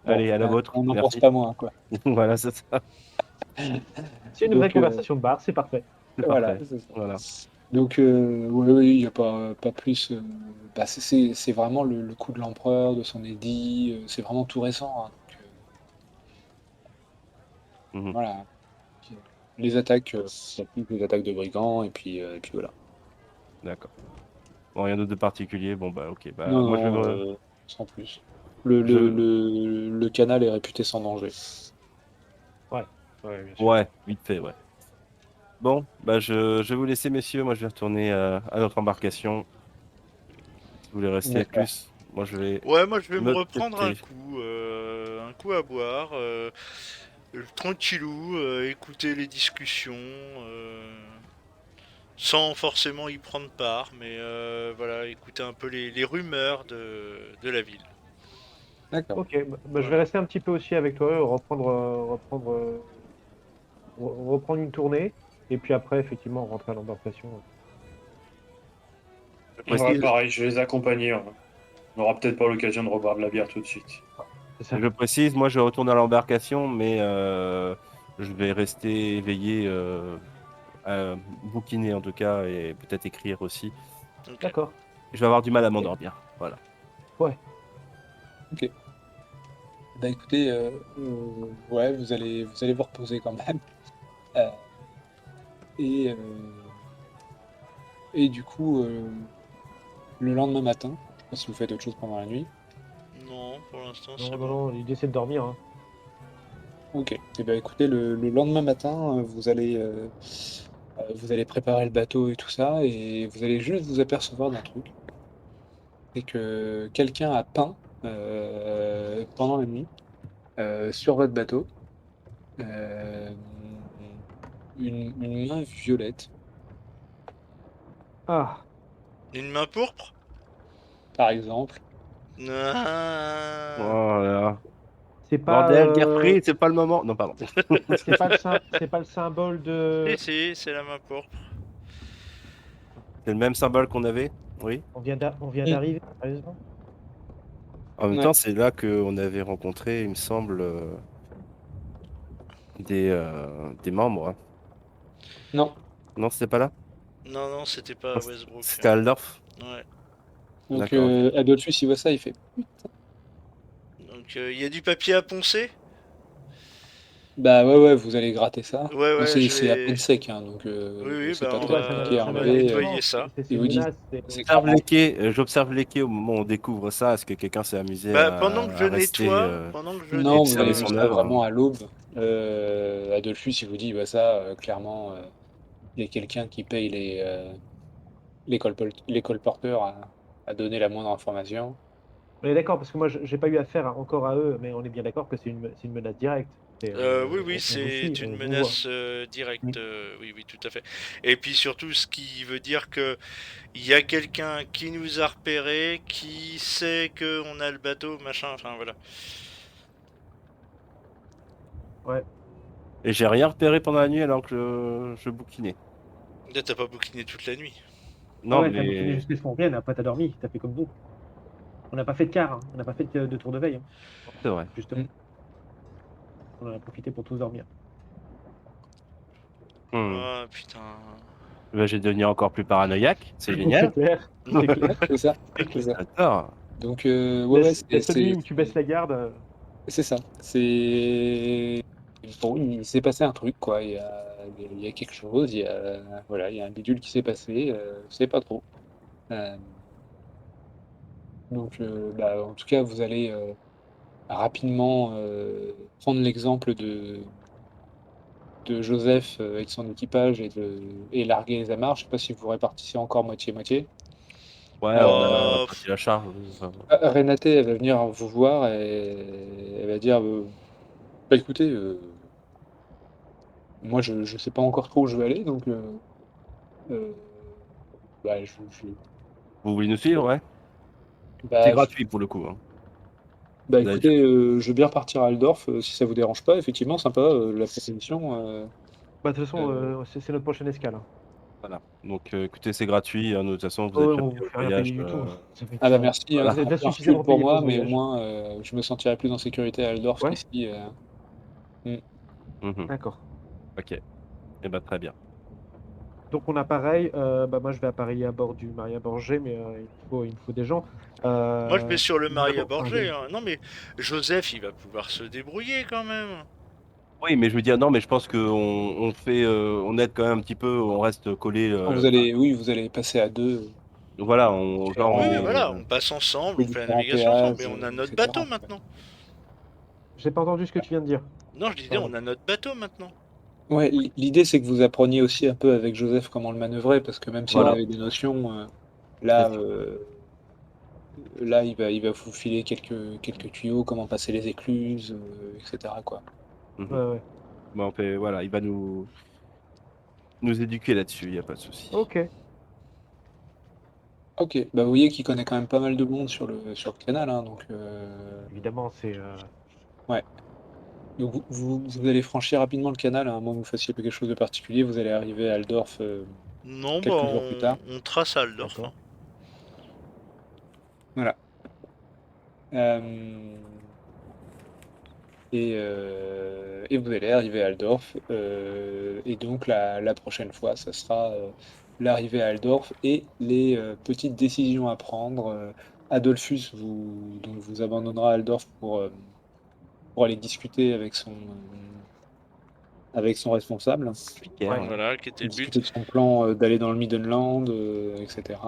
Bon, Allez, à la bah, vôtre. on n'en pense Merci. pas moins, quoi. Voilà, c'est ça. C'est une vraie Donc, conversation de bar, c'est parfait. C'est voilà, parfait. c'est ça. Voilà. Donc, oui, oui, il n'y a pas plus. Bah, c'est vraiment le coup de l'empereur, de son édit, c'est vraiment tout récent, hein, donc, Mhm. voilà. Puis, les attaques, il y a plus que les attaques de brigands, et puis voilà. D'accord. Bon, rien d'autre de particulier. Bon, bah, ok. Non, Bah, moi, non, sans plus. Le canal est réputé sans danger. Ouais, ouais, bien sûr. ouais, vite fait, ouais. Bon, bah, je vais vous laisser, messieurs. Moi, je vais retourner à notre embarcation. Si vous voulez rester D'accord. plus, moi, je vais Ouais, moi je vais me me reprendre têter. un coup à boire, tranquillou, écouter les discussions, sans forcément y prendre part, mais voilà, écouter un peu les rumeurs de la ville. D'accord. Ok, bah, je vais Voilà. rester un petit peu aussi avec toi, reprendre une tournée, et puis après, effectivement, rentrer à l'embarcation. Je Ouais, précise, pareil, je vais les accompagner. On n'aura peut-être pas l'occasion de reboire de la bière tout de suite. C'est ça. moi, je retourne à l'embarcation, mais je vais rester éveillé, bouquiner en tout cas, et peut-être écrire aussi. Ok. D'accord. Je vais avoir du mal à Ok. m'endormir. Voilà. Ouais. Ok. Bah écoutez, ouais, vous allez vous reposer quand même. Euh, et, et du coup, le lendemain matin, je sais pas si vous faites autre chose pendant la nuit. Non, pour l'instant c'est Non, non, bon. non, l'idée c'est de dormir, hein. Ok. Et ben écoutez, le lendemain matin, vous allez préparer le bateau et tout ça, et vous allez juste vous apercevoir d'un truc. c'est que quelqu'un a peint pendant la nuit sur votre bateau euh, une main violette, Ah, Une main pourpre? par exemple. Oh Ah. là là. c'est pas, Bordel, Gerfried, c'est pas le moment. Non, pardon. c'est pas le symbole de. Si, c'est la main pourpre. C'est le même symbole qu'on avait? Oui. On vient Mm. d'arriver, sérieusement. En même Ouais. temps, c'est là qu'on avait rencontré, il me semble, des membres, hein. Non. Non, c'était pas là? Non, c'était pas Non, à Westbrook. c'était Aldorf? Ouais. Donc D'accord, ok. Adolphus, il voit ça, il fait. Donc il y a du papier à poncer? Bah ouais, vous allez gratter ça. Ouais, Donc ouais, je c'est à peine vais. sec, hein, donc Oui, c'est bah pas on Oh, très bah, compliqué à on ça va me enlever. nettoyer effectivement, ça. c'est Il une vous dit, menace. c'est J'observe clairement. les quais, j'observe les quais au moment où on découvre ça. Est-ce que quelqu'un s'est amusé Bah pendant que je à rester nettoie, pendant que je Non, et vous nettoie. allez observer vu son ça œuvre? vraiment à l'aube. Adolphus, il vous dit, bah ça, clairement, il y a quelqu'un qui paye les colporteurs à donner la moindre information. On est d'accord, parce que moi, j'ai pas eu affaire encore à eux, mais on est bien d'accord que c'est une menace directe. Oui, On vous c'est suit, une on vous voit. menace Mm. directe. Oui, tout à fait. Et puis surtout, ce qui veut dire que il y a quelqu'un qui nous a repéré, qui sait que on a le bateau, machin. Enfin voilà. Ouais. Et j'ai rien repéré pendant la nuit alors que je bouquinais. Là, t'as pas bouquiné toute la nuit. Ah Non, ouais, t'as bouquiné mais jusqu'à ce qu'on revienne, après t'as dormi, t'as fait comme nous. On n'a pas fait de quart, hein. On n'a pas fait de tour de veille, hein, c'est vrai. justement. On en a profité pour tous dormir. Hmm. Oh putain. Bah, je vais devenir encore plus paranoïaque. C'est C'est génial. clair, c'est clair, C'est ça, c'est c'est clair. ça. D'accord. Donc ouais, Il y a celui où tu baisses la garde. c'est ça. C'est bon, il s'est passé un truc, quoi. Il y a quelque chose, voilà, il y a un bidule qui s'est passé, c'est pas trop. Euh, donc, bah, en tout cas, vous allez rapidement prendre l'exemple de Joseph avec son équipage et larguer les amarres. Je sais pas si vous répartissez encore moitié-moitié. Ouais, on a Bah, réparti la charge. Enfin, Renate, elle va venir vous voir et elle va dire bah écoutez, moi je sais pas encore trop où je vais aller, donc euh, bah, vous voulez nous suivre, ouais? C'est bah, gratuit pour le coup, hein. bah, Vous avez déjà- écoutez, je veux bien partir à Aldorf si ça vous dérange pas. Effectivement, sympa la proposition. Bah, de toute façon, Euh, c'est notre prochaine escale, hein. Voilà. Donc, écoutez, c'est gratuit, hein. De toute façon, vous Oh, avez ouais, déjà on payé vous le fait rien voyage. payer du tout. Ah bah merci, hein, Voilà. Vous êtes c'est un déjà peu un recul suffisamment pour payé pour moi, ce mais au voyage. moins je me sentirai plus en sécurité à Aldorf Ouais, qu'ici. Mm. Mhm. d'accord. Ok. Eh ben, très bien. Donc on a pareil, bah, moi je vais appareiller à bord du Maria Borgé, mais il me faut des gens. moi je vais sur le Nous Maria avons un Borgé, hein. Non mais Joseph, il va pouvoir se débrouiller quand même. Oui, mais je veux dire, non, mais je pense qu'on fait, on aide quand même un petit peu, on reste collé. Oui, vous allez passer à deux, Voilà, on, genre, on Oui, différents, est. voilà, on passe ensemble, les on fait la différents navigation ensemble, mais péages, on a notre bateau etc. maintenant. J'ai pas entendu ce que tu viens de dire. Non, je disais, Pardon. on a notre bateau maintenant. Ouais, l'idée c'est que vous appreniez aussi un peu avec Joseph comment le manœuvrer, parce que même si elle Voilà. avait des notions, C'est là, ça. il va vous filer quelques tuyaux, comment passer les écluses, etc. quoi. Mhm. Ouais, ouais. Bon, voilà, il va nous éduquer là-dessus, il n'y a pas de souci. Ok. Ok, bah vous voyez qu'il connaît quand même pas mal de monde sur le canal, hein, donc Évidemment, c'est. ouais. Donc vous allez franchir rapidement le canal, hein, à moins que vous fassiez quelque chose de particulier, vous allez arriver à Aldorf Non, bah quelques jours plus tard. on trace Aldorf, D'accord. hein. Voilà. Euh, et vous allez arriver à Aldorf. Et donc la prochaine fois, ça sera l'arrivée à Aldorf et les petites décisions à prendre. Adolphus donc vous abandonnera Aldorf pour aller discuter avec son responsable, Piquer, Ouais. ouais. Voilà, qui était le but. discuter de son plan d'aller dans le Middenland, etc.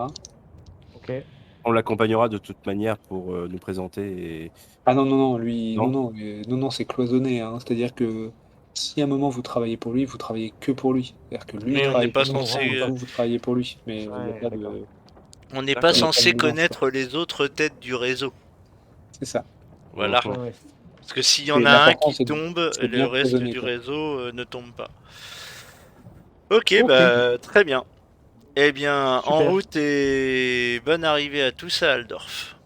Ok. On l'accompagnera de toute manière pour nous présenter. Ah non, non, non, lui, non, Non? non, non, non, c'est cloisonné, hein. C'est-à-dire que si à un moment vous travaillez pour lui, vous travaillez que pour lui. C'est-à-dire que lui, il Mais on n'est travaille pas pour On vous rentre censé. et pas. vous, vous travaillez pour lui. Mais il n'y a Ouais, pas d'accord. de. On n'est pas D'accord. censé Totalement, connaître les autres têtes du réseau. C'est ça. Voilà. Mhm. Ouais. Parce que s'il y en Et a un l'important, qui c'est tombe, c'est le bien reste raisonné, du quoi. réseau ne tombe pas. Ok, Ok. bah très bien. Eh bien, en Super. route et bonne arrivée à tous à Aldorf.